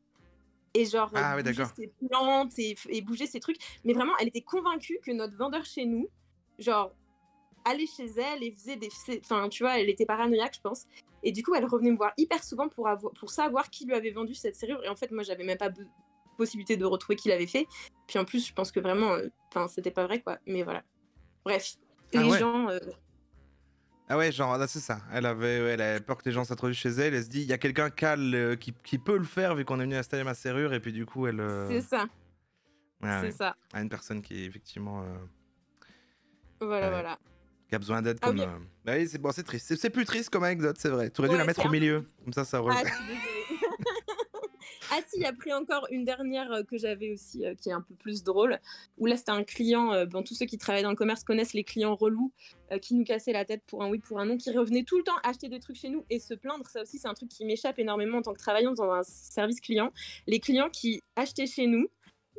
Et genre, bouger ses plantes et bouger ses trucs. Mais vraiment, elle était convaincue que notre vendeur chez nous, genre, allait chez elle et faisait des... Enfin, tu vois, elle était paranoïaque, je pense. Et du coup, elle revenait me voir hyper souvent pour savoir qui lui avait vendu cette serrure. Et en fait, moi, j'avais même pas possibilité de retrouver qui l'avait fait. Puis en plus, je pense que vraiment... c'était pas vrai, quoi. Mais voilà. Bref, les gens... Ah ouais, genre, là, c'est ça. Elle avait peur que les gens s'introduisent chez elle. Elle se dit, il y a quelqu'un qui peut le faire vu qu'on est venu installer ma serrure. Et puis du coup, elle... C'est ça. C'est ça. À une personne qui est effectivement... Voilà. Qui a besoin d'aide comme... Bah oui, c'est triste. C'est plus triste comme anecdote, c'est vrai. Tu aurais dû la mettre au milieu. Comme ça aurait... Ah, je suis désolée. Ah si, après encore une dernière que j'avais aussi, qui est un peu plus drôle, où là c'était un client, tous ceux qui travaillent dans le commerce connaissent les clients relous, qui nous cassaient la tête pour un oui, pour un non, qui revenaient tout le temps acheter des trucs chez nous et se plaindre. Ça aussi, c'est un truc qui m'échappe énormément en tant que travaillante dans un service client. Les clients qui achetaient chez nous,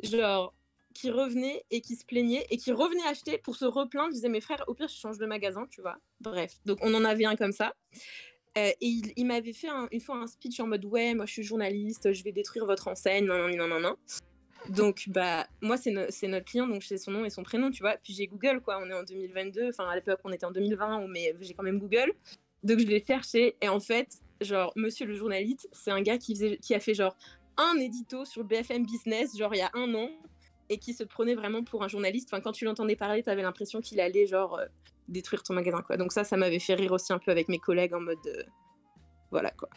genre... qui revenaient et qui se plaignaient et qui revenaient acheter pour se replaindre. Je disais, mes frères, au pire, je change de magasin, tu vois. Bref, donc on en avait un comme ça. Et il m'avait fait une fois un speech en mode, ouais, moi je suis journaliste, je vais détruire votre enseigne, non. Donc, moi, c'est notre client, donc je sais son nom et son prénom, tu vois. Puis j'ai Google, quoi, on est en 2022, enfin à l'époque on était en 2020, mais j'ai quand même Google. Donc je l'ai cherché et en fait, genre, monsieur le journaliste, c'est un gars qui a fait genre un édito sur BFM Business, genre il y a 1 an, et qui se prenait vraiment pour un journaliste. Enfin, quand tu l'entendais parler, t'avais l'impression qu'il allait, genre, détruire ton magasin, quoi. Donc ça m'avait fait rire aussi un peu avec mes collègues en mode... voilà, quoi.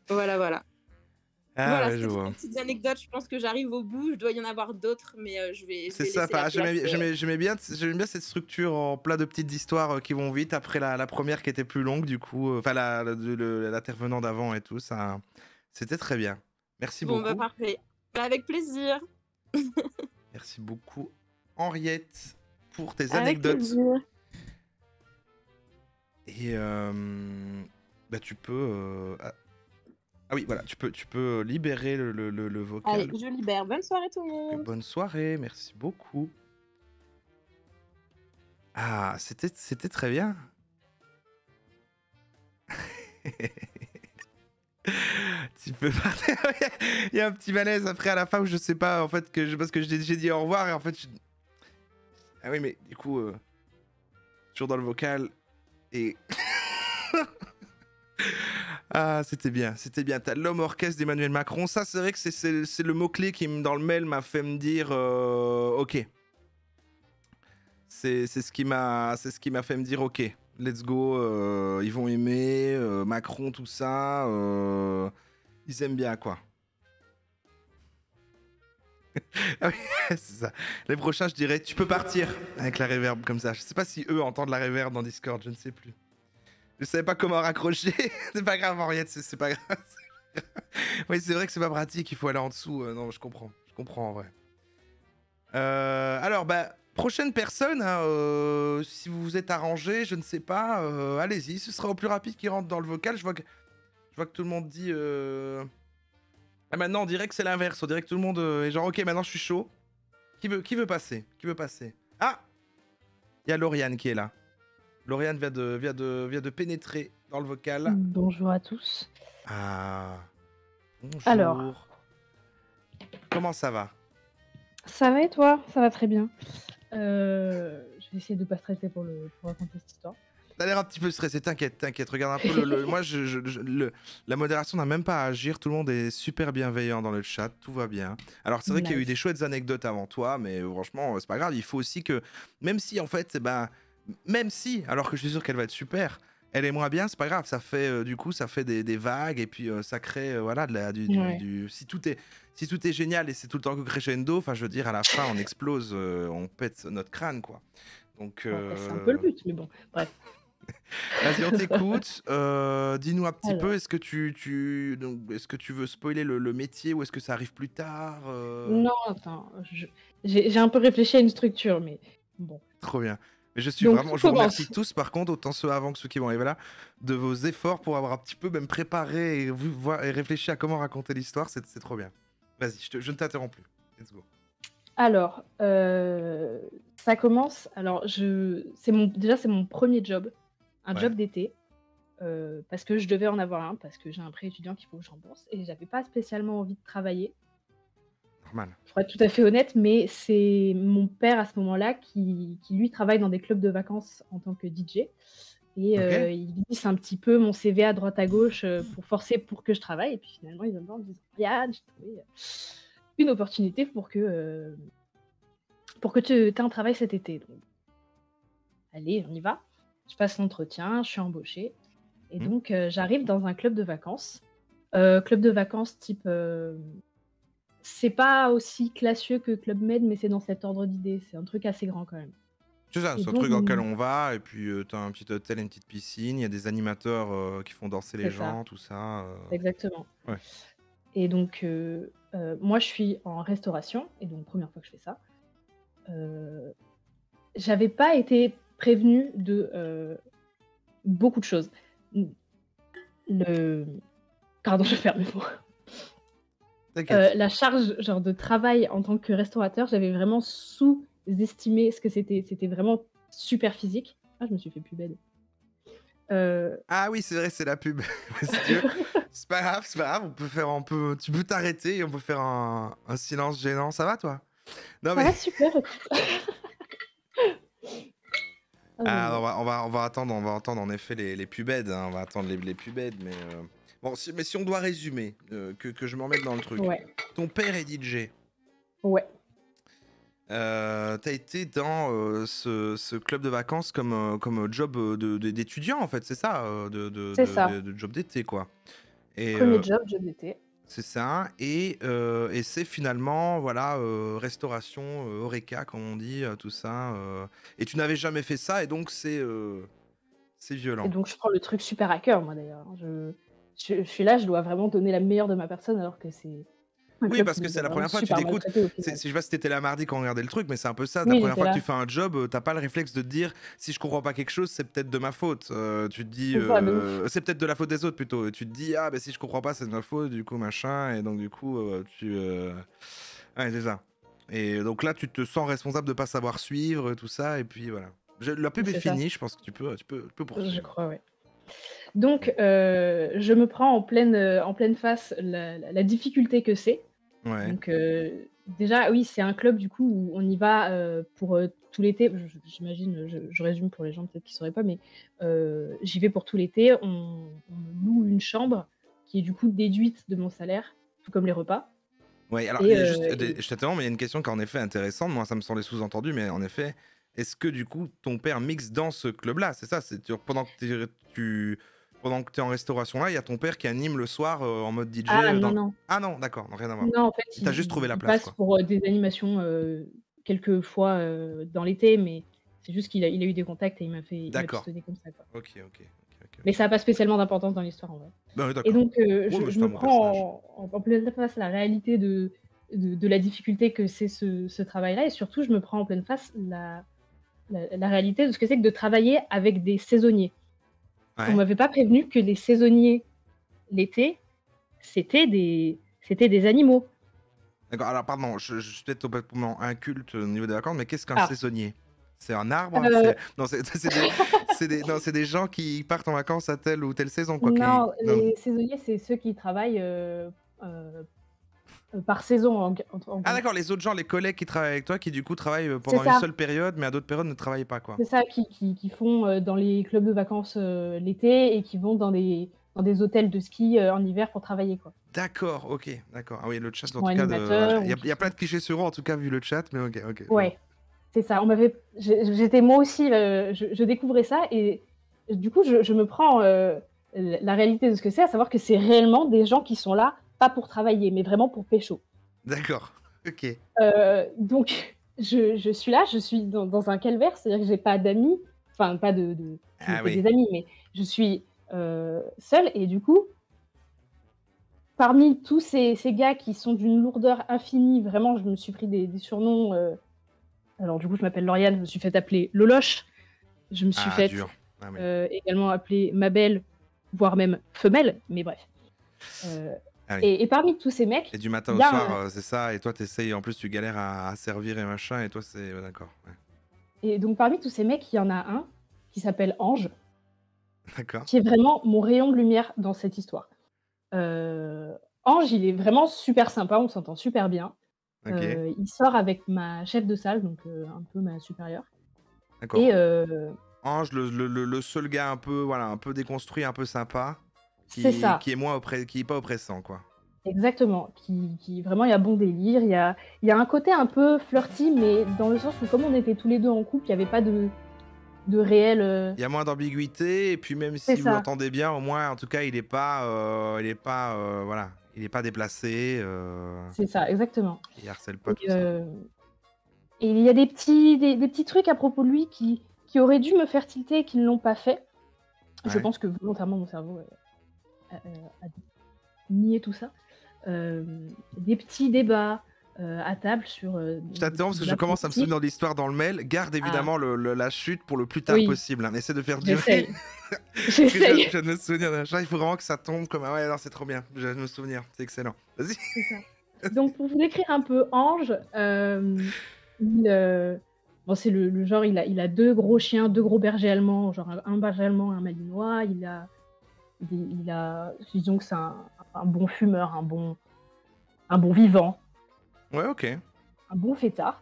voilà. Ah, voilà, ouais, c'est des petites anecdotes. Je pense que j'arrive au bout. Je dois y en avoir d'autres, mais je vais c'est sympa. J'aimais bien cette structure en plein de petites histoires qui vont vite après la première qui était plus longue, du coup. Enfin, l'intervenant d'avant et tout. Ça, c'était très bien. Merci beaucoup. Bon, parfait. Avec plaisir. Merci beaucoup, Henriette, pour tes anecdotes. Et tu peux... Ah oui, voilà, tu peux libérer le vocal. Allez, je libère. Bonne soirée tout le monde. Bonne soirée, merci beaucoup. Ah, c'était très bien. Tu peux partir. Il y a un petit malaise après à la fin où je sais pas en fait parce que j'ai dit au revoir et en fait ah oui mais du coup toujours dans le vocal et ah c'était bien. T'as l'homme orchestre d'Emmanuel Macron, ça c'est vrai que c'est le mot clé qui dans le mail m'a fait me dire ok, c'est ce qui m'a fait me dire ok, let's go, ils vont aimer Macron, tout ça, ils aiment bien quoi. Ah oui, c'est ça. Les prochains, je dirais, tu peux partir avec la reverb comme ça. Je sais pas si eux entendent la reverb dans Discord, je ne sais plus. Je savais pas comment raccrocher. C'est pas grave, Henriette, c'est pas grave. Oui, c'est vrai que c'est pas pratique, il faut aller en dessous. Non, je comprends en vrai. Alors, prochaine personne, hein, si vous vous êtes arrangé, je ne sais pas, allez-y, ce sera au plus rapide qui rentre dans le vocal. Je vois que tout le monde dit... Ah, maintenant, on dirait que c'est l'inverse. On dirait que tout le monde est genre, ok, maintenant je suis chaud. Qui veut passer? Ah, il y a Lauriane qui est là. Lauriane vient de pénétrer dans le vocal. Bonjour à tous. Ah, bonjour. Alors. Comment ça va? Ça va et toi? Ça va très bien. Je vais essayer de pas stresser pour raconter cette histoire. T'as l'air un petit peu stressé, t'inquiète. Regarde un peu, moi, la modération n'a même pas à agir. Tout le monde est super bienveillant dans le chat, tout va bien. Alors, c'est vrai qu'il y a eu des chouettes anecdotes avant toi, mais franchement, c'est pas grave. Il faut aussi que, même si, alors que je suis sûr qu'elle va être super, elle est moins bien, c'est pas grave, ça fait du coup ça fait des vagues et puis ça crée voilà si tout est génial et c'est tout le temps que crescendo, enfin je veux dire à la fin on explose, on pète notre crâne quoi. Donc Après, c'est un peu le but, mais bon, bref. vas-y, on t'écoute. Dis-nous un petit peu, Alors. est-ce que est-ce que tu veux spoiler le métier ou est-ce que ça arrive plus tard Non, attends, j'ai un peu réfléchi à une structure, mais bon. Trop bien. Mais je Donc, vous remercie tous, par contre, autant ceux avant que ceux qui vont arriver là, de vos efforts pour avoir un petit peu même préparé et réfléchi à comment raconter l'histoire. C'est trop bien. Vas-y, je ne t'interromps plus. Let's go. Alors, ça commence. Alors, c'est mon premier job, un job d'été, parce que je devais en avoir un, parce que j'ai un prêt étudiant qu'il faut que je rembourse, et j'avais pas spécialement envie de travailler. Normal. Pour être tout à fait honnête, mais c'est mon père à ce moment-là qui lui travaille dans des clubs de vacances en tant que DJ. Et il glisse un petit peu mon CV à droite à gauche pour forcer pour que je travaille. Et puis finalement, il vient me voir en me disant Yann, j'ai trouvé une opportunité pour que tu aies un travail cet été. Donc, allez, on y va. Je passe l'entretien, je suis embauchée. Et donc, j'arrive dans un club de vacances. Club de vacances type. C'est pas aussi classieux que Club Med, mais c'est dans cet ordre d'idée. C'est un truc assez grand quand même. C'est ça, c'est un truc dans lequel on va, et puis t'as un petit hôtel et une petite piscine, il y a des animateurs qui font danser les gens, tout ça. Exactement. Ouais. Et donc, moi je suis en restauration, et donc première fois que je fais ça. J'avais pas été prévenue de beaucoup de choses. Pardon, je ferme mes mots. La charge genre de travail en tant que restaurateur, j'avais vraiment sous-estimé ce que c'était. C'était vraiment super physique. Ah, je me suis fait plus bête. Ah oui, c'est vrai, c'est la pub. C'est pas grave, tu peux t'arrêter et on peut faire un silence gênant. Ça va toi? Non mais. Ça va super. On va attendre en effet les pubèdes, hein, on va attendre les pubèdes, mais bon, si on doit résumer, que je m'en mette dans le truc. Ouais. Ton père est DJ. Ouais. T'as été dans ce club de vacances comme job d'étudiant en fait, c'est ça, C'est ça. de job d'été quoi. Et, Premier job d'été. c'est ça, et c'est finalement, voilà, restauration, Horeca, comme on dit, tout ça. Et tu n'avais jamais fait ça, et donc c'est violent. Et donc je prends le truc super à cœur, moi d'ailleurs. Je suis là, je dois vraiment donner la meilleure de ma personne, alors que c'est. Oui, parce que c'est la première fois que tu t'écoutes. Je sais pas si t'étais là mardi quand on regardait le truc, mais c'est un peu ça. La première fois que tu fais un job, t'as pas le réflexe de te dire si je comprends pas quelque chose, c'est peut-être de ma faute. Tu te dis, c'est peut-être de la faute des autres plutôt. Et tu te dis, ah, ben si je comprends pas, c'est de ma faute, du coup, machin. Et donc, du coup, ouais, c'est ça. Et donc là, tu te sens responsable de pas savoir suivre, tout ça. Et puis voilà. La pub est finie, je pense que tu peux poursuivre. Je crois, ouais. Donc, je me prends en pleine face la difficulté que c'est. Ouais. Donc, déjà, oui, c'est un club du coup où on y va pour tout l'été. J'imagine, je résume pour les gens peut-être qui ne sauraient pas, mais j'y vais pour tout l'été. On loue une chambre qui est du coup déduite de mon salaire, tout comme les repas. Ouais, alors, je t'interromps, mais il y a une question qui est en effet intéressante. Moi, ça me semblait sous-entendu, mais en effet, est-ce que du coup, ton père mixe dans ce club-là? C'est ça, pendant que tu es en restauration là, il y a ton père qui anime le soir en mode DJ. Non. Ah non, d'accord, rien à voir. Non, en fait, t'as juste trouvé la il place. passe pour des animations quelques fois dans l'été, mais c'est juste qu'il a eu des contacts et il m'a pistonné comme ça, quoi. Ok. Mais ça n'a pas spécialement d'importance dans l'histoire en vrai. Bah oui, et donc, je me prends en pleine face la réalité de la difficulté que c'est ce travail-là, et surtout, je me prends en pleine face la réalité de ce que c'est que de travailler avec des saisonniers. Ouais. On m'avait pas prévenu que les saisonniers, l'été, c'était des animaux. D'accord, alors pardon, je suis peut-être complètement inculte au niveau des vacances, mais qu'est-ce qu'un saisonnier? C'est un arbre? Non, c'est des gens qui partent en vacances à telle ou telle saison, quoi. Non, les saisonniers, c'est ceux qui travaillent par saison. Ah d'accord, les autres gens, les collègues qui travaillent avec toi, qui du coup travaillent pendant une seule période, mais à d'autres périodes ne travaillent pas, quoi. C'est ça, qui font dans les clubs de vacances l'été et qui vont dans des hôtels de ski en hiver pour travailler, quoi. D'accord, ok, d'accord. Ah oui, le chat, en tout cas, il y a plein de clichés sur eux, en tout cas, vu le chat, mais ok. Ouais, c'est ça. J'étais moi aussi, je découvrais ça, et du coup, je me prends la réalité de ce que c'est, à savoir que c'est réellement des gens qui sont là, pas pour travailler, mais vraiment pour pécho. D'accord, ok. Donc, je suis là, je suis dans un calvaire, c'est-à-dire que j'ai pas d'amis, enfin, pas je me fais des amis, mais je suis seule, et du coup, parmi tous ces gars qui sont d'une lourdeur infinie, vraiment, je me suis pris des surnoms. Alors, du coup, je m'appelle Lauriane, je me suis fait appeler Loloche. Je me suis fait également appeler Mabel, voire même Femelle, mais bref. Et parmi tous ces mecs. Et du matin au soir, c'est ça, et toi, t'essayes, en plus, tu galères à servir et machin, et toi, c'est. D'accord. Ouais. Et donc, parmi tous ces mecs, il y en a un qui s'appelle Ange. D'accord. Qui est vraiment mon rayon de lumière dans cette histoire. Ange, il est vraiment super sympa, on s'entend super bien. Okay. Il sort avec ma chef de salle, donc un peu ma supérieure. D'accord. Et Ange, le seul gars un peu déconstruit, un peu sympa, qui est pas oppressant, quoi. Exactement, qui vraiment, il y a bon délire, il y a un côté un peu flirty, mais dans le sens où comme on était tous les deux en couple, il n'y avait pas de réel... Il y a moins d'ambiguïté, et puis même si vous l'entendez bien, au moins, en tout cas, il est pas déplacé. C'est ça, exactement. Il harcèle pas tout ça. Et il y a des petits trucs à propos de lui qui auraient dû me faire tilter et qui ne l'ont pas fait. Ouais. Je pense que volontairement, mon cerveau a nié tout ça. Des petits débats à table sur... je t'attends parce que je commence à me souvenir de l'histoire dans le mail. Garde évidemment la chute pour le plus tard possible. Hein. Essaie de faire durer. J'essaye. Je viens de me souvenir d'un chat. Il faut vraiment que ça tombe comme... Ah ouais, alors c'est trop bien. Je viens de me souvenir. C'est excellent. Vas-y. C'est ça. Donc, pour vous décrire un peu Ange, c'est le genre, il a 2 gros chiens, 2 gros bergers allemands, genre un berger allemand et un malinois. Il a disons que c'est un bon fumeur, un bon vivant. Ouais, ok. Un bon fêtard.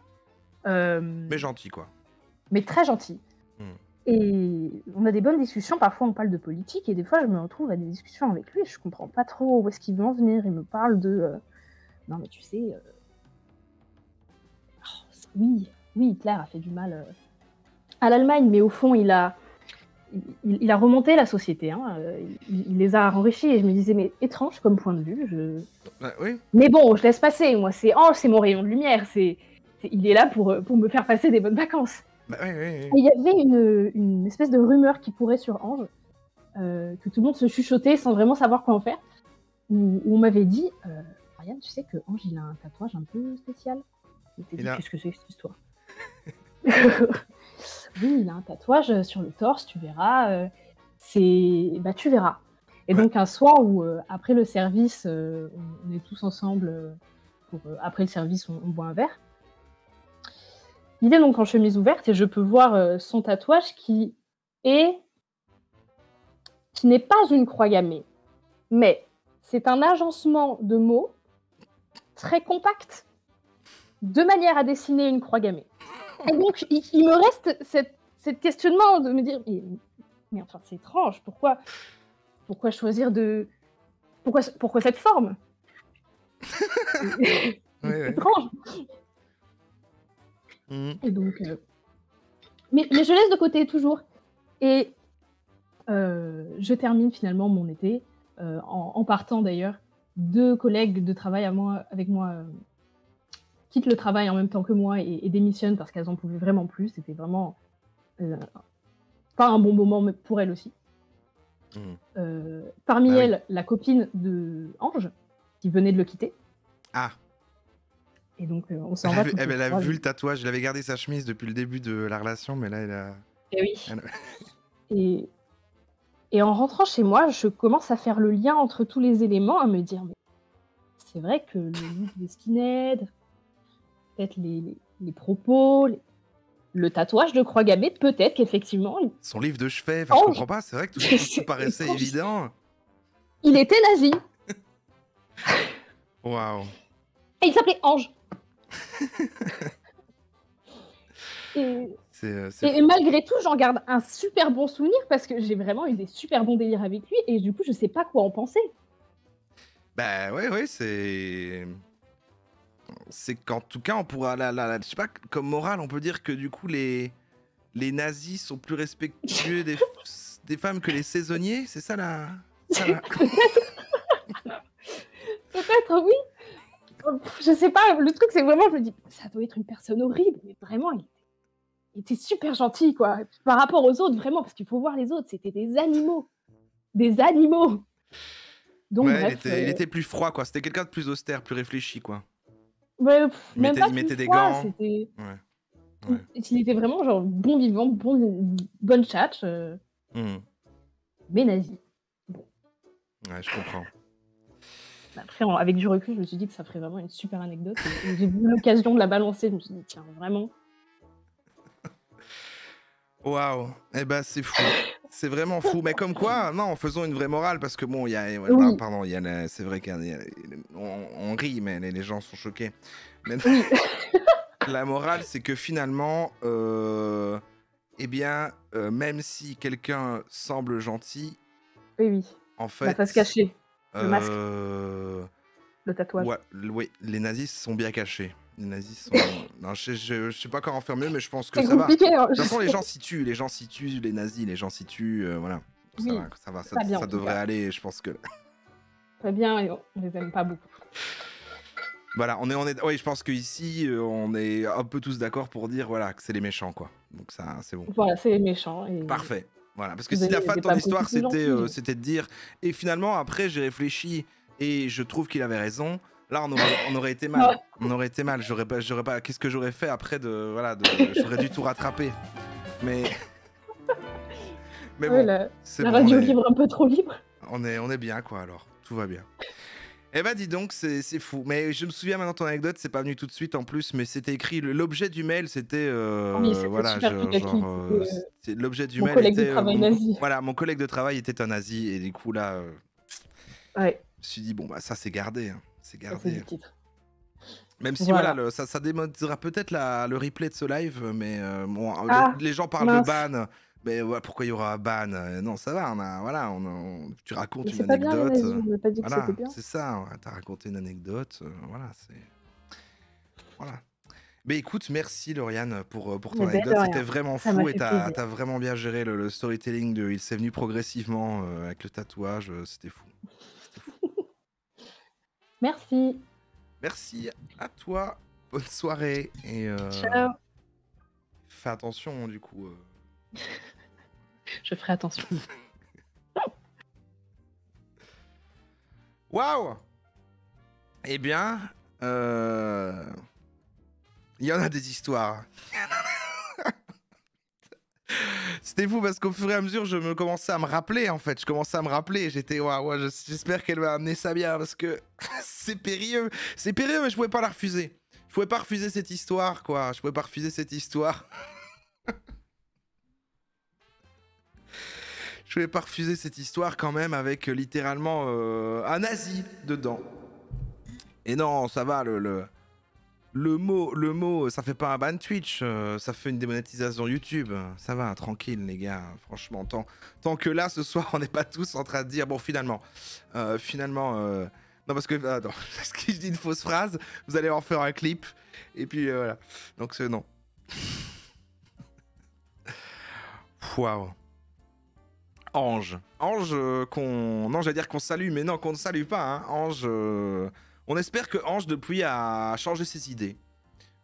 Mais gentil, quoi. Mais très gentil. Et on a des bonnes discussions, parfois on parle de politique, et des fois je me retrouve à des discussions avec lui, et je comprends pas trop où est-ce qu'il veut en venir. Il me parle de... Non mais tu sais... Oui, Hitler a fait du mal à l'Allemagne, mais au fond il a remonté la société, hein. Il les a enrichis, et je me disais, mais étrange comme point de vue. Oui. Mais bon, je laisse passer, moi c'est Ange, c'est mon rayon de lumière, il est là pour me faire passer des bonnes vacances. Oui. Et il y avait une espèce de rumeur qui courait sur Ange, que tout le monde se chuchotait sans vraiment savoir quoi en faire, où on m'avait dit, Ariane, tu sais que Ange il a un tatouage un peu spécial. Je t'ai dit, qu'est-ce que c'est que cette histoire? Oui, il a un tatouage sur le torse, tu verras. Tu verras. Et donc un soir où, après le service, on est tous ensemble, après le service, on boit un verre. Il est donc en chemise ouverte et je peux voir son tatouage qui n'est pas une croix gammée, mais c'est un agencement de mots très compact, de manière à dessiner une croix gammée. Et donc, il me reste cette questionnement de me dire, mais enfin, c'est étrange, pourquoi choisir de... Pourquoi cette forme? C'est étrange. Et donc... Mais je laisse de côté toujours. Et je termine finalement mon été, en partant d'ailleurs. 2 collègues de travail avec moi quittent le travail en même temps que moi et démissionnent parce qu'elles en pouvaient vraiment plus. C'était vraiment pas un bon moment pour elles aussi. Parmi elles, la copine de Ange, qui venait de le quitter. Ah. Et donc, on s'en va. Elle a vu le tatouage. Elle avait gardé sa chemise depuis le début de la relation, mais là, elle a... oui. Et en rentrant chez moi, je commence à faire le lien entre tous les éléments, à me dire, mais c'est vrai que le look des skinheads, peut-être les propos, le tatouage de croix gammée, peut-être qu'effectivement... Son livre de chevet, je comprends pas, c'est vrai que tout ça paraissait évident. Il était nazi. Waouh. Et il s'appelait Ange. Et malgré tout, j'en garde un super bon souvenir parce que j'ai vraiment eu des super bons délires avec lui et du coup, je sais pas quoi en penser. Bah ouais, c'est qu'en tout cas, on pourra, je sais pas, comme morale, on peut dire que du coup, les nazis sont plus respectueux des femmes que les saisonniers, c'est ça là Peut-être, oui. Je sais pas, le truc c'est vraiment, je me dis, ça doit être une personne horrible, mais vraiment, il était super gentil, quoi. Par rapport aux autres, vraiment, parce qu'il faut voir les autres, c'était des animaux. Des animaux. Donc, ouais, bref, il était plus froid, quoi. C'était quelqu'un de plus austère, plus réfléchi, quoi. Ouais, Il même mettait, pas il mettait plus des froid, gants. c'était... Ouais. Il était vraiment genre bon vivant, bonne tchatch, mais nazi. Ouais, je comprends. Après, avec du recul, je me suis dit que ça ferait vraiment une super anecdote. Et j'ai eu l'occasion de la balancer, je me suis dit, tiens, vraiment. Waouh, eh ben c'est fou, c'est vraiment fou. Mais comme quoi, non, faisons une vraie morale parce que bon, il y a, Oui. pardon, c'est vrai qu'on rit, mais les gens sont choqués. Mais Oui. la morale, c'est que finalement, eh bien, même si quelqu'un semble gentil, Oui. en fait, la face cachée, le masque, le tatouage. Ouais, oui, les nazis sont bien cachés. Les nazis sont. Non, je sais pas comment faire mieux, mais je pense que C'est ça va. compliqué, hein, De toute façon, je les sais. gens s'y tuent, les nazis, les gens s'y tuent, voilà. Oui, pas bien, Ça en tout devrait cas. aller, je pense que. Très bien, et on les aime pas beaucoup. Voilà, oui, je pense qu'ici, on est un peu tous d'accord pour dire voilà, que c'est les méchants, quoi. Donc ça, c'est bon. Voilà, c'est méchant. Et... Parfait. Voilà, parce que Vous si la avez fin de pas ton beaucoup histoire, plus gentil. c'était de dire. Et finalement, après, j'ai réfléchi et je trouve qu'il avait raison. Là, on aurait été mal. On aurait été mal. J'aurais pas. Qu'est-ce que j'aurais fait après j'aurais dû tout rattraper. Mais Ouais, bon, la bon, radio libre un peu trop libre. On est bien, quoi. Alors, tout va bien. Eh ben, dis donc, c'est fou. Mais je me souviens maintenant de ton anecdote. C'est pas venu tout de suite en plus, mais c'était écrit. L'objet du mail, c'était Oui, c'était voilà, super putaclic. l'objet du Mon mail collègue de était travail nazi. Voilà, mon collègue de travail était un nazi et du coup là. Ouais. Je me suis dit, bon, bah ça c'est gardé. Hein. C'est Ça, gardé. c'est du titre. Même si voilà, ça démontera peut-être le replay de ce live, mais bon, les gens parlent de ban. Mais ouais, pourquoi il y aura un ban? Non, ça va, tu racontes Mais une c'est pas bien, les anecdote. nazis, on n'a pas dit que Voilà, c'était bien. c'est ça, ouais, t'as raconté une anecdote. Voilà, c'est. Voilà. Mais écoute, merci Lauriane pour ton anecdote. C'était vraiment fou et t'as vraiment bien géré le storytelling. Il s'est venu progressivement avec le tatouage. C'était fou. Merci. Merci à toi. Bonne soirée. Et ciao. Fais attention du coup. Je ferai attention. Waouh. Eh bien, il y en a des histoires. C'était fou parce qu'au fur et à mesure, je me commençais à me rappeler en fait. Je commençais à me rappeler. J'étais waouh, j'espère qu'elle va amener ça bien parce que c'est périlleux. C'est périlleux, mais je pouvais pas la refuser. Je pouvais pas refuser cette histoire, quoi. Je pouvais pas refuser cette histoire. Je pouvais pas refuser cette histoire quand même avec littéralement un nazi dedans. Et non, ça va, le mot, ça fait pas un ban Twitch, ça fait une démonétisation YouTube. Ça va, tranquille les gars, franchement. Tant que là, ce soir, on n'est pas tous en train de dire, bon, finalement... Non, parce que je dis une fausse phrase, vous allez en faire un clip, et puis voilà. Donc, non. Waouh. Ange, non, j'allais dire qu'on salue, mais non, qu'on ne salue pas, hein. Ange, on espère que Ange, depuis, a changé ses idées.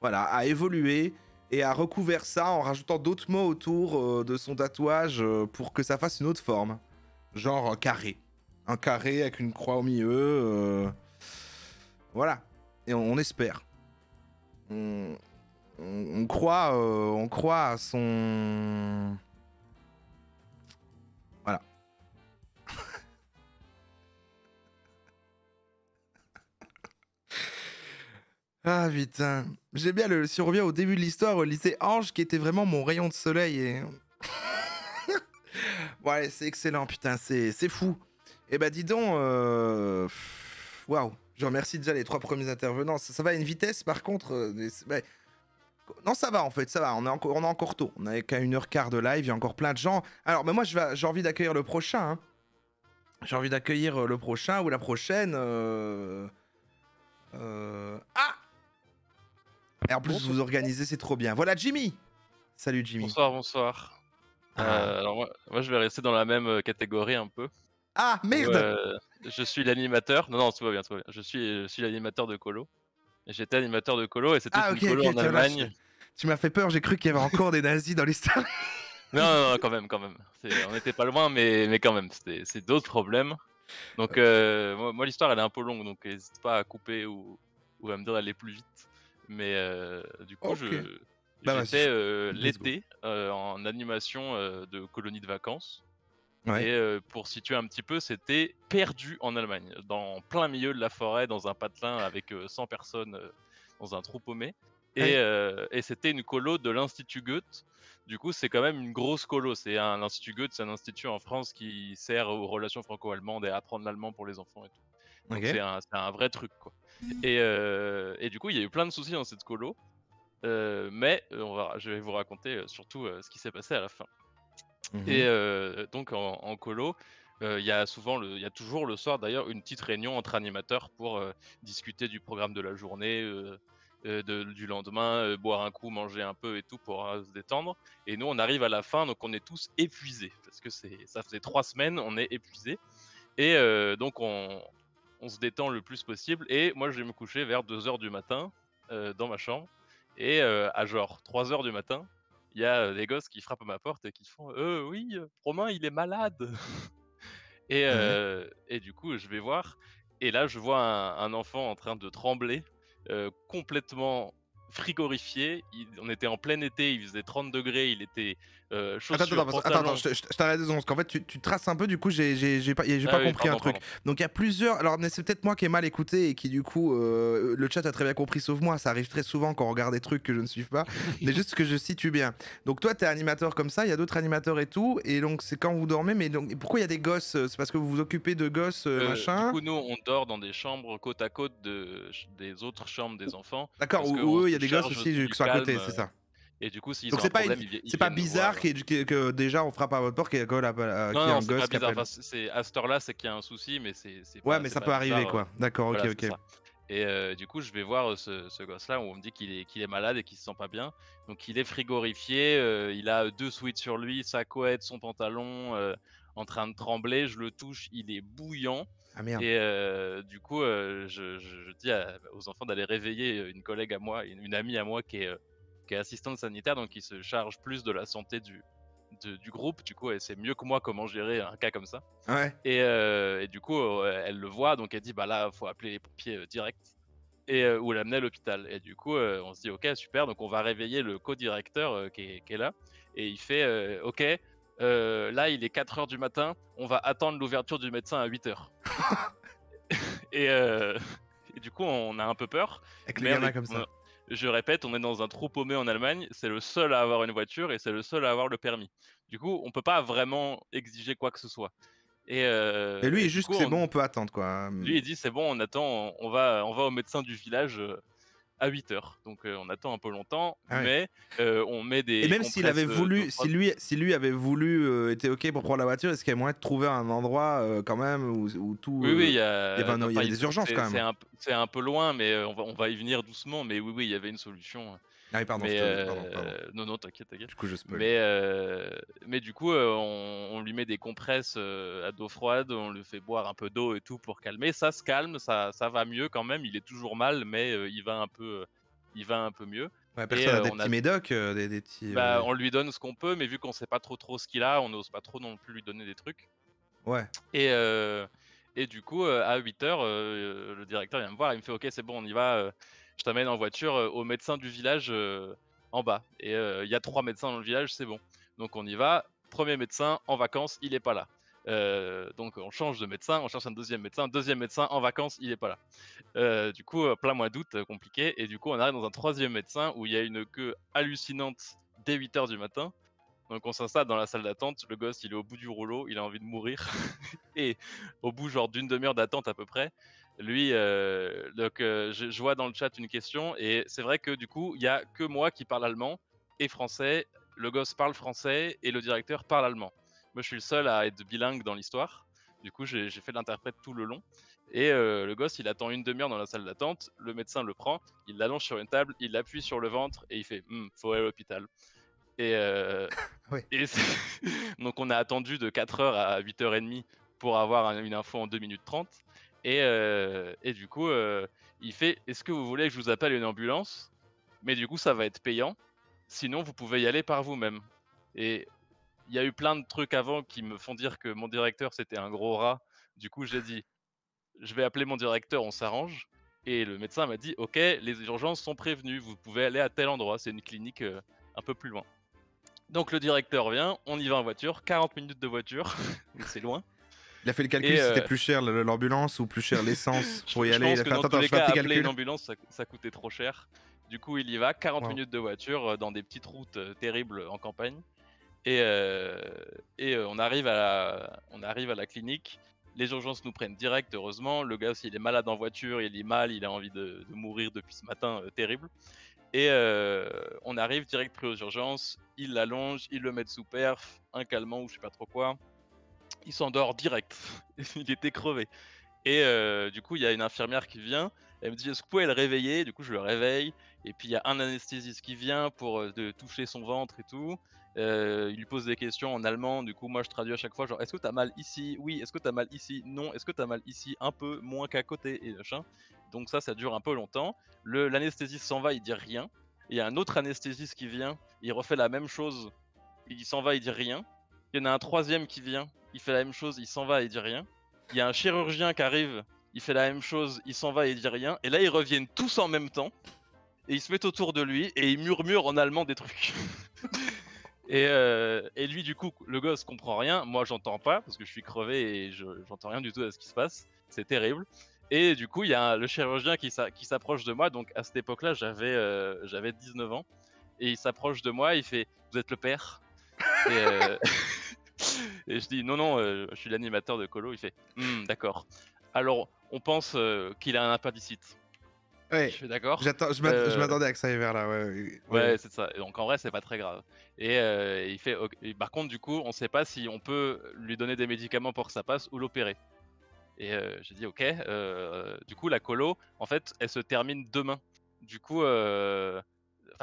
Voilà, a évolué et a recouvert ça en rajoutant d'autres mots autour de son tatouage pour que ça fasse une autre forme. Genre un carré. Un carré avec une croix au milieu. Voilà. Et on espère. On croit à son... Voilà. Ah putain. J'aime bien si on revient au début de l'histoire, le lycée Ange qui était vraiment mon rayon de soleil et... Ouais, c'est excellent, putain, c'est fou. Eh ben dis donc, waouh, je remercie déjà les 3 premiers intervenants. Ça va à une vitesse par contre. Non, ça va en fait, ça va, on est encore tôt. On n'a qu'à 1h15 de live, il y a encore plein de gens. Alors, mais moi j'ai envie d'accueillir le prochain. Hein. J'ai envie d'accueillir le prochain ou la prochaine. Ah! Et en plus, vous organisez, c'est trop bien. Voilà Jimmy! Salut Jimmy. Bonsoir, bonsoir. Alors moi, je vais rester dans la même catégorie un peu. Ah, merde. Je suis l'animateur. Non, tout va bien, tout va bien. Je suis l'animateur de colo. J'étais animateur de colo et c'était une colo en Allemagne. Tu m'as fait peur, j'ai cru qu'il y avait encore des nazis dans l'histoire. Non, quand même. On n'était pas loin, mais quand même, c'est d'autres problèmes. Donc, moi l'histoire, elle est un peu longue, donc n'hésite pas à couper ou à me dire d'aller plus vite. Mais du coup, j'étais l'été en animation de colonie de vacances. Ouais. Et pour situer un petit peu, c'était perdu en Allemagne, dans plein milieu de la forêt, dans un patelin avec 100 personnes dans un trou paumé. Et c'était une colo de l'Institut Goethe. Du coup, c'est quand même une grosse colo. C'est un Institut Goethe, c'est un institut en France qui sert aux relations franco-allemandes et à apprendre l'allemand pour les enfants et tout. Donc c'est un vrai truc, quoi. Et du coup, il y a eu plein de soucis dans cette colo. Mais je vais vous raconter surtout ce qui s'est passé à la fin. Et donc en colo, il y a toujours le soir d'ailleurs une petite réunion entre animateurs pour discuter du programme de la journée, du lendemain, boire un coup, manger un peu et tout pour se détendre. Et nous on arrive à la fin, donc on est tous épuisés parce que ça faisait 3 semaines, on est épuisés. Et donc on se détend le plus possible. Et moi je vais me coucher vers 2h du matin dans ma chambre. Et à genre 3h du matin, il y a des gosses qui frappent à ma porte et qui font oui, Romain, il est malade. Et du coup, je vais voir. Et là, je vois un enfant en train de trembler, complètement frigorifié. On était en plein été, il faisait 30 degrés, il était chaussures, Attends, je t'arrête 2 secondes, parce qu'en fait, tu traces un peu, du coup, j'ai pas compris un truc. Pardon. Donc, il y a plusieurs... Alors, c'est peut-être moi qui ai mal écouté et qui, du coup, le chat a très bien compris, sauf moi. Ça arrive très souvent quand on regarde des trucs que je ne suis pas. Mais juste que je situe bien. Donc, toi, t'es animateur comme ça, il y a d'autres animateurs et tout. Et donc, c'est quand vous dormez. Mais donc, pourquoi il y a des gosses? C'est parce que vous vous occupez de gosses, machin? Du coup, nous, on dort dans des chambres côte à côte des autres chambres des enfants. D'accord, où eux, il y a des gosses aussi qui sont à côté, c'est ça. Et du coup, s'ils ont un problème, c'est pas bizarre que déjà on frappe à votre porte qu'il y a un gosse qui appelle. À cette heure-là, c'est qu'il y a un souci, mais c'est ouais, mais ça peut arriver, quoi. D'accord, voilà, ok. Et du coup, je vais voir ce gosse-là où on me dit qu'il est malade et qu'il se sent pas bien. Donc, il est frigorifié, il a 2 sweats sur lui, sa couette, son pantalon, en train de trembler. Je le touche, il est bouillant. Ah merde. Et du coup, je dis aux enfants d'aller réveiller une collègue à moi, une amie à moi qui est assistante sanitaire, donc qui se charge plus de la santé du groupe. Du coup, elle sait mieux que moi comment gérer un cas comme ça. Ouais. Et du coup, elle le voit, donc elle dit bah là, faut appeler les pompiers direct. Et ou l'amener à l'hôpital. Et du coup, on se dit ok, super, donc on va réveiller le co-directeur qui est là. Et il fait ok, là il est 4h du matin, on va attendre l'ouverture du médecin à 8h. et du coup, on a un peu peur. Avec les gamins comme ça. Je répète, on est dans un trou paumé en Allemagne, c'est le seul à avoir une voiture et c'est le seul à avoir le permis. Du coup, on peut pas vraiment exiger quoi que ce soit. Et lui, il est juste, c'est bon, on peut attendre, quoi. Lui, il dit, c'est bon, on attend, on va au médecin du village à 8h. Donc, on attend un peu longtemps, mais on met des... Et même s'il avait voulu, si lui avait voulu, était OK pour prendre la voiture, est-ce qu'il y a moyen de trouver un endroit quand même où tout... Oui, il y a des urgences quand même. C'est un peu loin, mais on va y venir doucement. Mais oui, il y avait une solution. Ah oui, pardon. Non, t'inquiète. Du coup, je spoil. Mais du coup, on lui met des compresses à d'eau froide, on lui fait boire un peu d'eau et tout pour calmer. Ça se calme, ça va mieux quand même. Il est toujours mal, mais il va un peu mieux. Ouais, personne a des petits médocs, des petits... on lui donne ce qu'on peut, mais vu qu'on sait pas trop ce qu'il a, on n'ose pas trop non plus lui donner des trucs. Ouais. Et du coup, à 8h, le directeur vient me voir, il me fait ok, c'est bon, on y va. Je t'amène en voiture au médecin du village en bas. Et il y a 3 médecins dans le village, c'est bon. Donc on y va. Premier médecin en vacances, il est pas là. Donc on change de médecin, on cherche un deuxième médecin en vacances, il est pas là. Du coup, plein mois d'août, compliqué. Et du coup, on arrive dans un 3e médecin où il y a une queue hallucinante dès 8h du matin. Donc on s'installe dans la salle d'attente, le gosse il est au bout du rouleau, il a envie de mourir. Et au bout genre d'une demi-heure d'attente à peu près, lui, je vois dans le chat une question, et c'est vrai que du coup, il n'y a que moi qui parle allemand et français, le gosse parle français et le directeur parle allemand. Moi je suis le seul à être bilingue dans l'histoire, du coup j'ai fait l'interprète tout le long. Et le gosse il attend une demi-heure dans la salle d'attente, le médecin le prend, il l'allonge sur une table, il l'appuie sur le ventre et il fait faut aller à l'hôpital. Et, Ouais. donc on a attendu de 4h à 8h30 pour avoir une info en 2 minutes 30. Et du coup, il fait « Est-ce que vous voulez que je vous appelle une ambulance ? Mais du coup, ça va être payant. Sinon, vous pouvez y aller par vous-même. » Et il y a eu plein de trucs avant qui me font dire que mon directeur, c'était un gros rat. Du coup, j'ai dit « Je vais appeler mon directeur, on s'arrange. » Et le médecin m'a dit « Ok, les urgences sont prévenues, vous pouvez aller à tel endroit. C'est une clinique un peu plus loin. » Donc le directeur vient, on y va en voiture, 40 minutes de voiture, c'est loin. Il a fait le calcul si c'était plus cher l'ambulance ou plus cher l'essence pour y aller. Je pense que dans tous les cas, je fais un petit appeler une calcul. ambulance, ça coûtait trop cher. Du coup, il y va, 40 minutes de voiture dans des petites routes terribles en campagne. Et on arrive à la clinique. Les urgences nous prennent direct, heureusement. Le gars, s'il est malade en voiture, il est mal, il a envie de mourir depuis ce matin, terrible. Et on arrive direct pris aux urgences, il l'allonge, il le met sous perf, un calmant ou je sais pas trop quoi. Il s'endort direct, il était crevé. Et du coup, il y a une infirmière qui vient, elle me dit est-ce que vous pouvez le réveiller ? Du coup, je le réveille. Et puis il y a un anesthésiste qui vient pour de toucher son ventre et tout. Il lui pose des questions en allemand, du coup moi je traduis à chaque fois genre est-ce que t'as mal ici ? Oui. Est-ce que t'as mal ici ? Non. Est-ce que t'as mal ici ? Un peu moins qu'à côté et machin. Donc ça dure un peu longtemps. L'anesthésiste s'en va, il dit rien. Il y a un autre anesthésiste qui vient, il refait la même chose, il s'en va, il dit rien. Il y en a un troisième qui vient, il fait la même chose, il s'en va, il dit rien. Il y a un chirurgien qui arrive, il fait la même chose, il s'en va, il dit rien. Et là ils reviennent tous en même temps et ils se mettent autour de lui et ils murmurent en allemand des trucs. Et lui, du coup, le gosse comprend rien. Moi, j'entends pas parce que je suis crevé et j'entends rien du tout à ce qui se passe. C'est terrible. Et du coup, il y a le chirurgien qui s'approche de moi. Donc, à cette époque-là, j'avais 19 ans. Et il s'approche de moi. Il fait « Vous êtes le père ?» Et je dis « Non, je suis l'animateur de Colo. » Il fait « D'accord. Alors, on pense qu'il a un appendicite. » Ouais. Je fais d'accord. Je m'attendais à que ça aille vers là. Ouais, c'est ça. Et donc en vrai, c'est pas très grave. Et il fait. Et par contre, du coup, on sait pas si on peut lui donner des médicaments pour que ça passe ou l'opérer. Et j'ai dit ok. Du coup, la colo, en fait, elle se termine demain. Du coup, enfin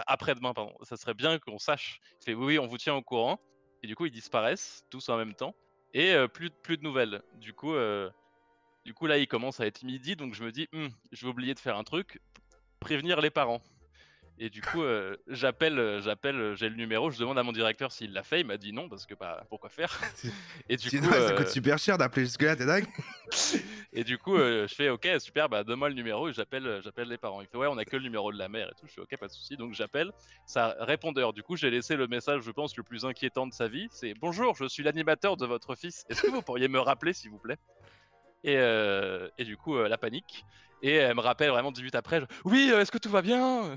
après-demain, pardon. Ça serait bien qu'on sache. Il fait oui, on vous tient au courant. Et du coup, ils disparaissent tous en même temps. Et plus de nouvelles. Du coup, là, il commence à être midi, donc je me dis, je vais oublier de faire un truc, prévenir les parents. Et du coup, j'appelle, j'ai le numéro, je demande à mon directeur s'il l'a fait, il m'a dit non, parce que bah, pourquoi faire. Et du coup, ça coûte super cher d'appeler jusque-là, t'es dingue. Et du coup, je fais ok, super, bah donne-moi le numéro et j'appelle les parents. Il fait ouais, on a que le numéro de la mère et tout. Je fais ok, pas de souci. Donc j'appelle, ça répondeur. Du coup, j'ai laissé le message, je pense, le plus inquiétant de sa vie. C'est bonjour, je suis l'animateur de votre fils. Est-ce que vous pourriez me rappeler, s'il vous plaît ? Et du coup, la panique. Et elle me rappelle vraiment 10 minutes après, oui, est-ce que tout va bien ?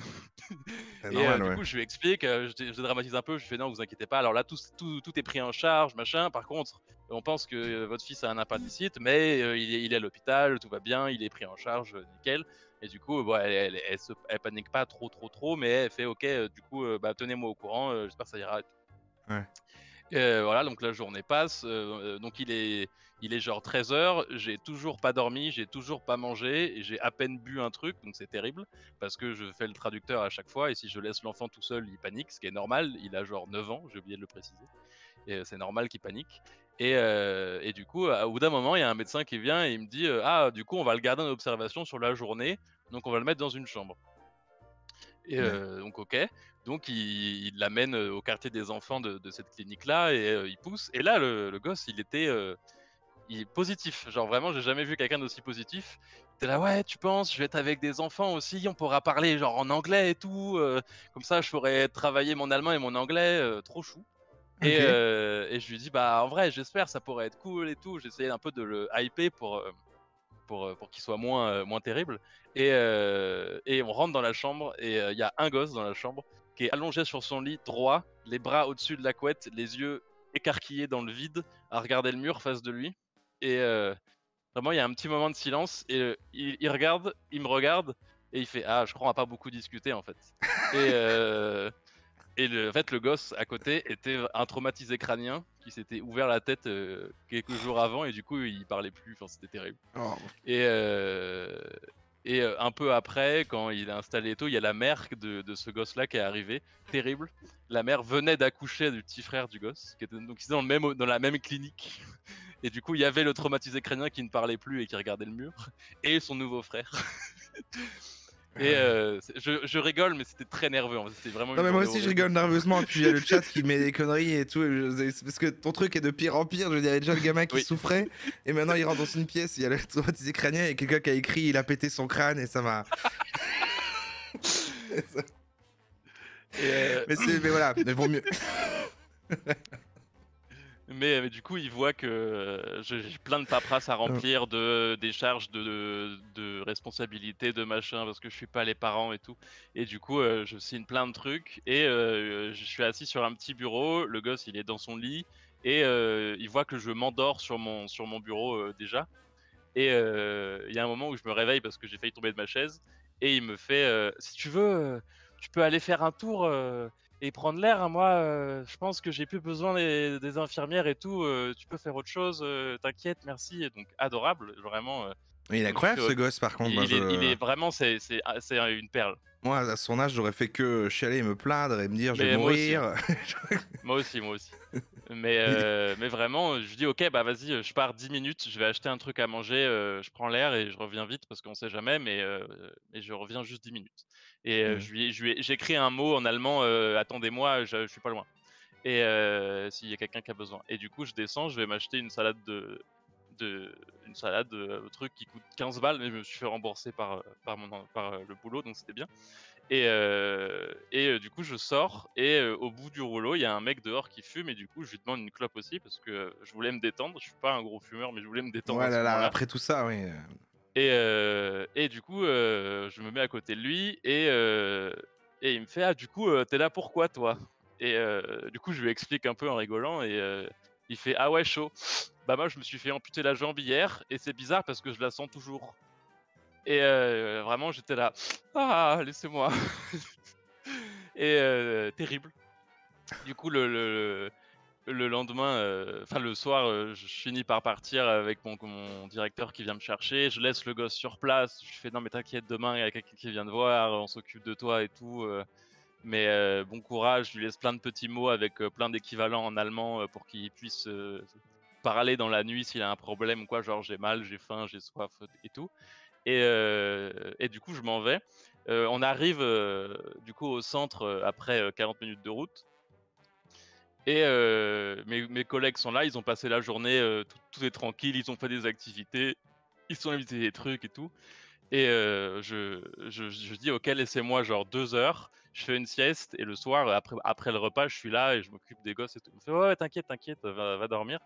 Du coup, je lui explique, je dramatise un peu, je lui fais non, vous inquiétez pas, alors là, tout est pris en charge, machin. Par contre, on pense que votre fils a un appendicite, mais il est à l'hôpital, tout va bien, il est pris en charge, nickel. Et du coup, bon, elle panique pas trop, mais elle fait ok, du coup, bah, tenez-moi au courant, j'espère que ça ira. Ouais. Voilà, donc la journée passe, donc il est genre 13h, j'ai toujours pas dormi, j'ai toujours pas mangé, et j'ai à peine bu un truc, donc c'est terrible, parce que je fais le traducteur à chaque fois, et si je laisse l'enfant tout seul, il panique, ce qui est normal, il a genre 9 ans, j'ai oublié de le préciser, et c'est normal qu'il panique. Et du coup, au bout d'un moment, il y a un médecin qui vient et il me dit ah, du coup, on va le garder en observation sur la journée, donc on va le mettre dans une chambre. Et donc ok, donc il l'amène au quartier des enfants de cette clinique-là et il pousse. Et là, le gosse, il est positif. Genre vraiment, j'ai jamais vu quelqu'un d'aussi positif. Il était là, ouais, tu penses, je vais être avec des enfants aussi, on pourra parler genre en anglais et tout. Comme ça, je pourrais travailler mon allemand et mon anglais, trop chou. Okay. Et je lui dis, bah en vrai, j'espère, ça pourrait être cool et tout. J'essayais un peu de le hyper pour qu'il soit moins terrible. Et on rentre dans la chambre et il y a un gosse dans la chambre qui est allongé sur son lit droit, les bras au-dessus de la couette, les yeux écarquillés dans le vide, à regarder le mur face de lui. Et vraiment, il y a un petit moment de silence et il me regarde et il fait ah, je crois qu'on va pas beaucoup discuter en fait. En fait, le gosse à côté était un traumatisé crânien qui s'était ouvert la tête quelques jours avant et du coup il parlait plus, enfin, c'était terrible. Oh. Et un peu après, quand il a installé et tout, il y a la mère de ce gosse-là qui est arrivée, terrible. La mère venait d'accoucher du petit frère du gosse, qui était donc dans la même clinique. Et du coup, il y avait le traumatisé crânien qui ne parlait plus et qui regardait le mur, et son nouveau frère. Et je rigole, mais c'était très nerveux. En fait. C'était vraiment. Non, mais moi aussi, je rigole nerveusement. Et puis, il y a le chat qui met des conneries et tout. Parce que ton truc est de pire en pire. Je veux dire, il y avait déjà le gamin qui souffrait. Et maintenant, il rentre dans une pièce. Il y a le traumatisé crânien. Et quelqu'un qui a écrit il a pété son crâne. Et ça m'a. mais voilà, mais vaut mieux. Mais du coup, il voit que j'ai plein de paperasses à remplir, des charges de responsabilité, de machin, parce que je suis pas les parents et tout. Et du coup, je signe plein de trucs. Et je suis assis sur un petit bureau. Le gosse, il est dans son lit. Et il voit que je m'endors sur mon bureau déjà. Et il y a un moment où je me réveille parce que j'ai failli tomber de ma chaise. Et il me fait si tu veux, tu peux aller faire un tour et prendre l'air. Hein, moi, je pense que j'ai plus besoin des infirmières et tout. Tu peux faire autre chose. T'inquiète, merci. Et donc, adorable, vraiment. Il est incroyable ce gosse, par contre. Il est vraiment, c'est une perle. Moi, à son âge, j'aurais fait que chialer et me plaindre et me dire je vais mourir. Moi aussi. Mais vraiment, je dis ok, bah vas-y, je pars 10 minutes, je vais acheter un truc à manger, je prends l'air et je reviens vite parce qu'on sait jamais, mais je reviens juste 10 minutes. Et j'écris un mot en allemand, attendez-moi, je suis pas loin. Et s'il y a quelqu'un qui a besoin. Et du coup, je descends, je vais m'acheter une salade truc qui coûte 15 balles, mais je me suis fait rembourser par le boulot, donc c'était bien. Et du coup, je sors et au bout du rouleau, il y a un mec dehors qui fume et du coup, je lui demande une clope aussi parce que je voulais me détendre. Je suis pas un gros fumeur, mais je voulais me détendre. Ouais, là, après tout ça, oui. Et du coup, je me mets à côté de lui et il me fait ah du coup, t'es là pourquoi toi? Et du coup, je lui explique un peu en rigolant et il fait ah ouais chaud. Bah moi, je me suis fait amputer la jambe hier et c'est bizarre parce que je la sens toujours. Et vraiment, j'étais là, ah, laissez-moi. Et terrible. Du coup, le lendemain, enfin le soir, je finis par partir avec mon directeur qui vient me chercher. Je laisse le gosse sur place. Je fais non mais t'inquiète, demain il y a quelqu'un qui vient te voir, on s'occupe de toi et tout. Mais bon courage. Je lui laisse plein de petits mots avec plein d'équivalents en allemand pour qu'il puisse parler dans la nuit s'il a un problème ou quoi, genre j'ai mal, j'ai faim, j'ai soif et tout. Et du coup, je m'en vais. On arrive du coup au centre après 40 minutes de route. Et mes collègues sont là, ils ont passé la journée, tout est tranquille, ils ont fait des activités, ils sont invités des trucs et tout. Et je dis ok, laissez-moi genre 2 heures, je fais une sieste et le soir, après le repas, je suis là et je m'occupe des gosses et tout. Il me fait ouais, t'inquiète, va dormir.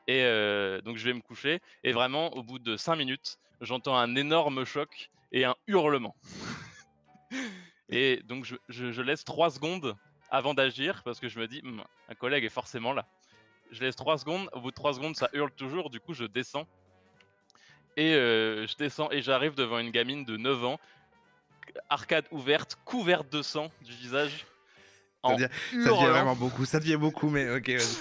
Et donc je vais me coucher et vraiment au bout de 5 minutes, j'entends un énorme choc et un hurlement. Et donc je laisse 3 secondes avant d'agir parce que je me dis un collègue est forcément là. Je laisse 3 secondes, au bout de 3 secondes ça hurle toujours, du coup je descends. Et je descends et j'arrive devant une gamine de 9 ans, arcade ouverte, couverte de sang du visage. Ça devient vraiment beaucoup, mais ok, vas-y.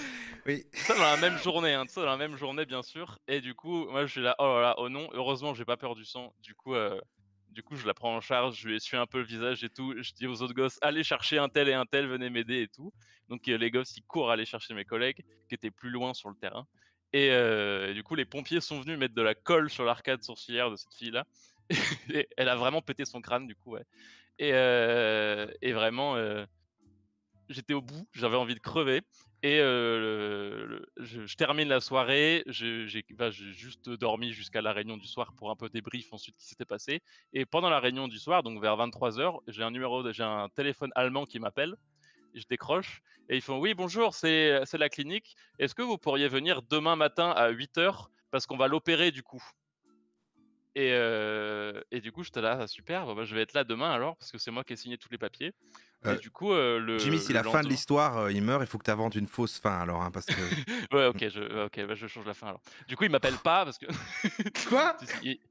Oui. Ça dans la même journée, ça dans la même journée bien sûr. Et du coup, moi je suis là, oh là là, oh non, heureusement j'ai pas peur du sang. Du coup, je la prends en charge, je lui essuie un peu le visage et tout. Je dis aux autres gosses, allez chercher un tel et un tel, venez m'aider et tout. Donc les gosses ils courent aller chercher mes collègues qui étaient plus loin sur le terrain. Et du coup les pompiers sont venus mettre de la colle sur l'arcade sourcilière de cette fille là. Et elle a vraiment pété son crâne du coup, ouais. Et vraiment, j'étais au bout, j'avais envie de crever. Et je termine la soirée, j'ai juste dormi jusqu'à la réunion du soir pour un peu débrief ensuite qui s'était passé. Et pendant la réunion du soir, donc vers 23h, j'ai un téléphone allemand qui m'appelle. Je décroche et ils font oui bonjour, c'est la clinique. Est-ce que vous pourriez venir demain matin à 8h parce qu'on va l'opérer du coup. Et du coup j'étais là super, bah, je vais être là demain alors parce que c'est moi qui ai signé tous les papiers. Et du coup, Jimmy, si la fin de l'histoire, il meurt, il faut que tu inventes une fausse fin alors, hein, parce que. Ouais, ok, bah, je change la fin alors. Du coup, il m'appelle pas parce que. Quoi?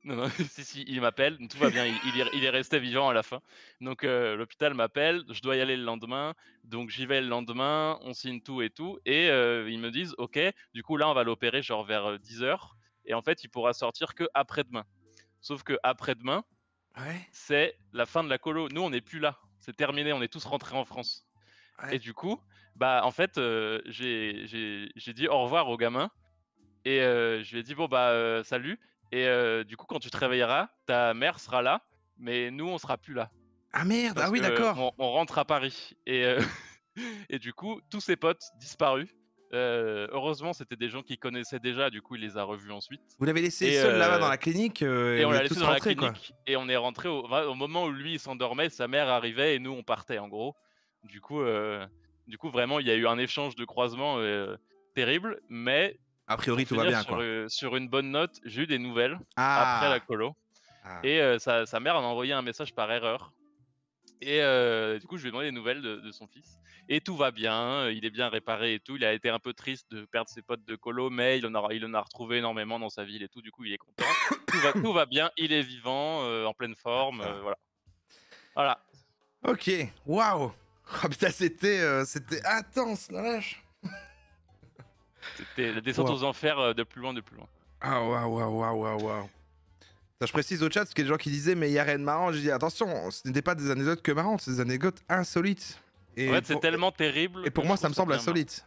Non, si, il m'appelle, tout va bien, il est resté vivant à la fin. Donc, l'hôpital m'appelle, je dois y aller le lendemain, donc j'y vais le lendemain, on signe tout et tout, et ils me disent, ok, du coup, là, on va l'opérer genre vers 10h, et en fait, il pourra sortir que après-demain. Sauf que après-demain, Ouais. c'est la fin de la colo. Nous, on n'est plus là. C'est terminé, on est tous rentrés en France. Ouais. Et du coup, bah en fait, j'ai dit au revoir au gamin et je lui ai dit bon bah salut. Et du coup, quand tu te réveilleras, ta mère sera là, mais nous, on sera plus là. Ah merde, Parce ah oui, que d'accord. on rentre à Paris. Et, et du coup, tous ses potes disparus. Heureusement, c'était des gens qu'il connaissait déjà, du coup, il les a revus ensuite. Vous l'avez laissé Et, seul là-bas dans la clinique et on vous l'a êtes laissé tous dans la rentrés, quoi. clinique et on est rentré au moment où lui il s'endormait, sa mère arrivait et nous on partait en gros. Du coup, vraiment, il y a eu un échange de croisements terrible, mais A priori, pour tout va finir bien, quoi. sur une bonne note, j'ai eu des nouvelles après la Ah. colo. Ah. Et sa mère m'a envoyé un message par erreur. Et du coup, je lui ai demandé des nouvelles de son fils. Et tout va bien, il est bien réparé et tout. Il a été un peu triste de perdre ses potes de colo, mais il en a retrouvé énormément dans sa ville et tout. Du coup, il est content. Tout va bien, il est vivant, en pleine forme, voilà. Voilà. Ok, waouh. Oh putain, c'était intense, la vache. C'était la descente aux enfers de plus loin, de plus loin. Ah waouh. Ça, je précise au chat, parce qu'il y a des gens qui disaient, mais il n'y a rien de marrant. J'ai dit, attention, ce n'était pas des anecdotes que marrantes, c'est des anecdotes insolites. Et en fait, c'est tellement terrible. Et pour moi, ça me semble insolite.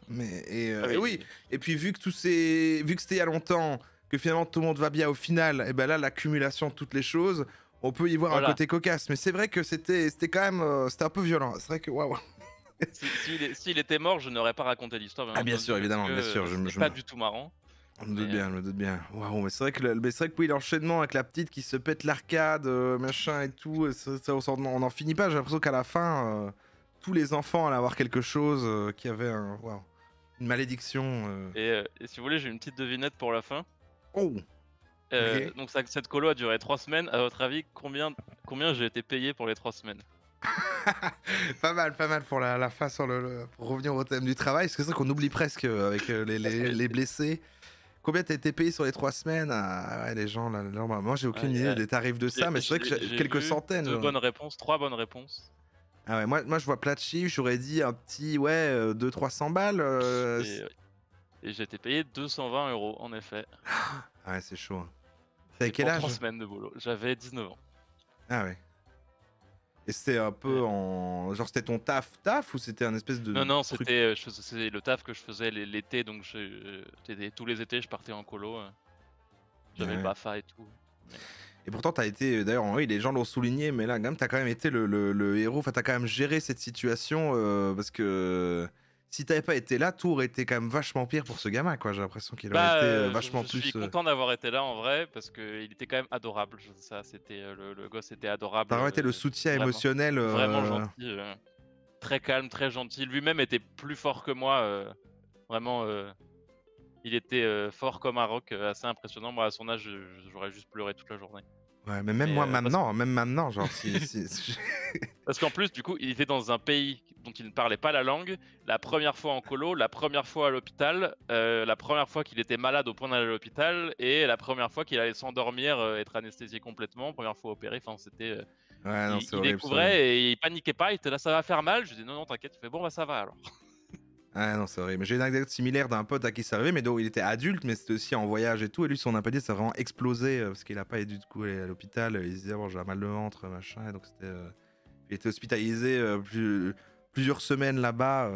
Et oui. Et puis, vu que c'était il y a longtemps, que finalement tout le monde va bien au final, et ben là, l'accumulation de toutes les choses, on peut y voir un côté cocasse. Mais c'est vrai que c'était quand même. C'était un peu violent. C'est vrai que waouh. S'il était mort, je n'aurais pas raconté l'histoire. Ah, bien sûr, évidemment, bien sûr. C'est pas du tout marrant. Je me doute bien. Waouh, mais c'est vrai que oui, l'enchaînement avec la petite qui se pète l'arcade, machin et tout, ça, on n'en finit pas. J'ai l'impression qu'à la fin, tous les enfants allaient avoir quelque chose qui avait une malédiction. Et si vous voulez, j'ai une petite devinette pour la fin. Oh. Okay. Donc cette colo a duré 3 semaines. À votre avis, combien j'ai été payé pour les 3 semaines? Pas mal pour la fin pour revenir au thème du travail, parce que c'est vrai qu'on oublie presque avec les blessés. Combien t'as été payé sur les 3 semaines? Ah ouais, les gens là, moi j'ai aucune idée des tarifs de ça, mais c'est vrai que j'ai quelques centaines. 3 bonnes réponses. Ah ouais, moi je vois plein de chiffres, j'aurais dit un petit 200-300 balles. Et j'ai été payé 220 € en effet. Ah ouais, c'est chaud. T'avais quel âge? 3 semaines de boulot, j'avais 19 ans. Ah ouais. Et c'était un peu genre c'était ton taf ou c'était un espèce de Non, truc... c'était le taf que je faisais l'été, donc tous les étés je partais en colo. J'avais le BAFA et tout. Mais... Et pourtant t'as été, d'ailleurs oui les gens l'ont souligné, mais là t'as quand même été le héros, enfin t'as quand même géré cette situation parce que si t'avais pas été là, tout aurait été quand même vachement pire pour ce gamin, quoi. J'ai l'impression qu'il aurait été vachement plus... Je suis content d'avoir été là en vrai, parce qu'il était quand même adorable. Ça, c'était le gosse était adorable. T'as vraiment été le soutien émotionnel. Vraiment gentil, très calme, très gentil. Lui-même était plus fort que moi, vraiment. Il était fort comme un roc, assez impressionnant. Moi, à son âge, j'aurais juste pleuré toute la journée. Ouais, mais même moi maintenant, genre Parce qu'en plus, du coup, il était dans un pays dont il ne parlait pas la langue, la première fois en colo, la première fois à l'hôpital, la première fois qu'il était malade au point d'aller à l'hôpital, et la première fois qu'il allait s'endormir, être anesthésié complètement, première fois opéré, enfin c'était... il découvrait et il paniquait pas, il était là, ça va faire mal, je dis non, t'inquiète, il fait bon, bah ça va alors. Ah non, c'est horrible. J'ai une anecdote similaire d'un pote à qui c'est arrivé, mais donc il était adulte, mais c'était aussi en voyage et tout. Et lui, son appendix, ça a vraiment explosé parce qu'il a pas été du coup allé à l'hôpital. Il se disait, bon, j'ai un mal de ventre, machin. Et donc c'était. Il était hospitalisé plusieurs semaines là-bas.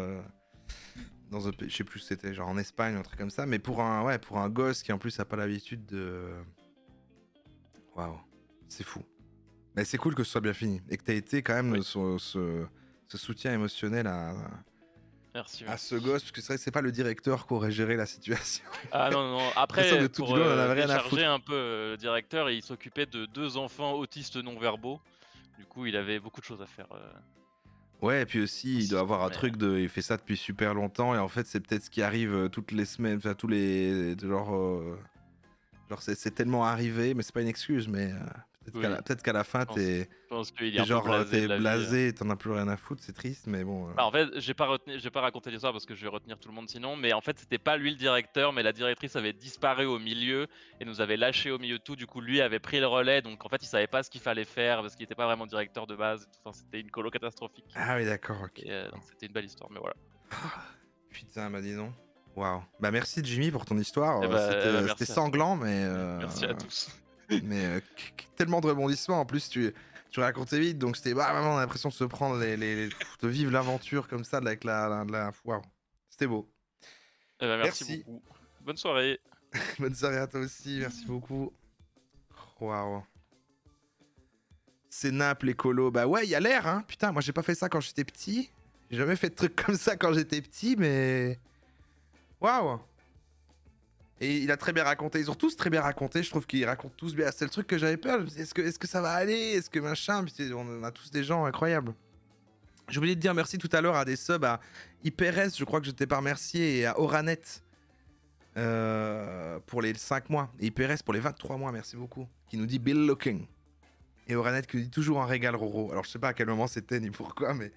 Dans un pays, je sais plus, c'était genre en Espagne, un truc comme ça. Mais pour un gosse qui en plus a pas l'habitude de. Waouh, c'est fou. Mais c'est cool que ce soit bien fini. Et que t'aies été quand même ce soutien émotionnel Merci. À ce gosse, parce que c'est vrai que c'est pas le directeur qui aurait géré la situation. Ah non, après, pour décharger un peu le directeur, il s'occupait de 2 enfants autistes non-verbaux. Du coup, il avait beaucoup de choses à faire. Ouais, et puis aussi, il doit avoir un truc de... Il fait ça depuis super longtemps, et en fait, c'est peut-être ce qui arrive toutes les semaines, enfin, tous les... Genre, c'est tellement arrivé, mais c'est pas une excuse, mais... Peut-être qu'à la fin, t'es blasé, t'en as plus rien à foutre, c'est triste, mais bon. En fait, j'ai pas raconté l'histoire parce que je vais retenir tout le monde sinon, mais en fait, c'était pas lui le directeur, mais la directrice avait disparu au milieu et nous avait lâché au milieu de tout. Du coup, lui avait pris le relais, donc en fait, il savait pas ce qu'il fallait faire parce qu'il était pas vraiment directeur de base. Enfin, c'était une colo catastrophique. Ah oui, d'accord, ok. Donc c'était une belle histoire, mais voilà. Putain, bah dis donc. Waouh. Bah merci Jimmy pour ton histoire. C'était sanglant, mais. Merci à tous. Mais tellement de rebondissements. En plus, tu racontais vite, donc c'était vraiment on a l'impression de se prendre de vivre l'aventure comme ça avec la waouh. C'était beau. Eh ben, merci beaucoup. Bonne soirée. Bonne soirée à toi aussi, merci beaucoup. Waouh. C'est Naples, écolo. Bah ouais, il y a l'air, hein. Putain, moi j'ai pas fait ça quand j'étais petit. J'ai jamais fait de trucs comme ça quand j'étais petit, mais... Waouh. Et il a très bien raconté. Ils ont tous très bien raconté. Je trouve qu'ils racontent tous bien. C'est le truc que j'avais peur. Est-ce que ça va aller? Est-ce que machin? Puis on a tous des gens incroyables. J'ai oublié de dire merci tout à l'heure à des subs, à Hyperes, je crois que je t'ai pas remercié, et à Oranet pour les 5 mois. Et Hyperes pour les 23 mois, merci beaucoup. Qui nous dit Bill Looking. Et Oranet qui nous dit toujours un régal Roro. Alors je sais pas à quel moment c'était ni pourquoi, mais...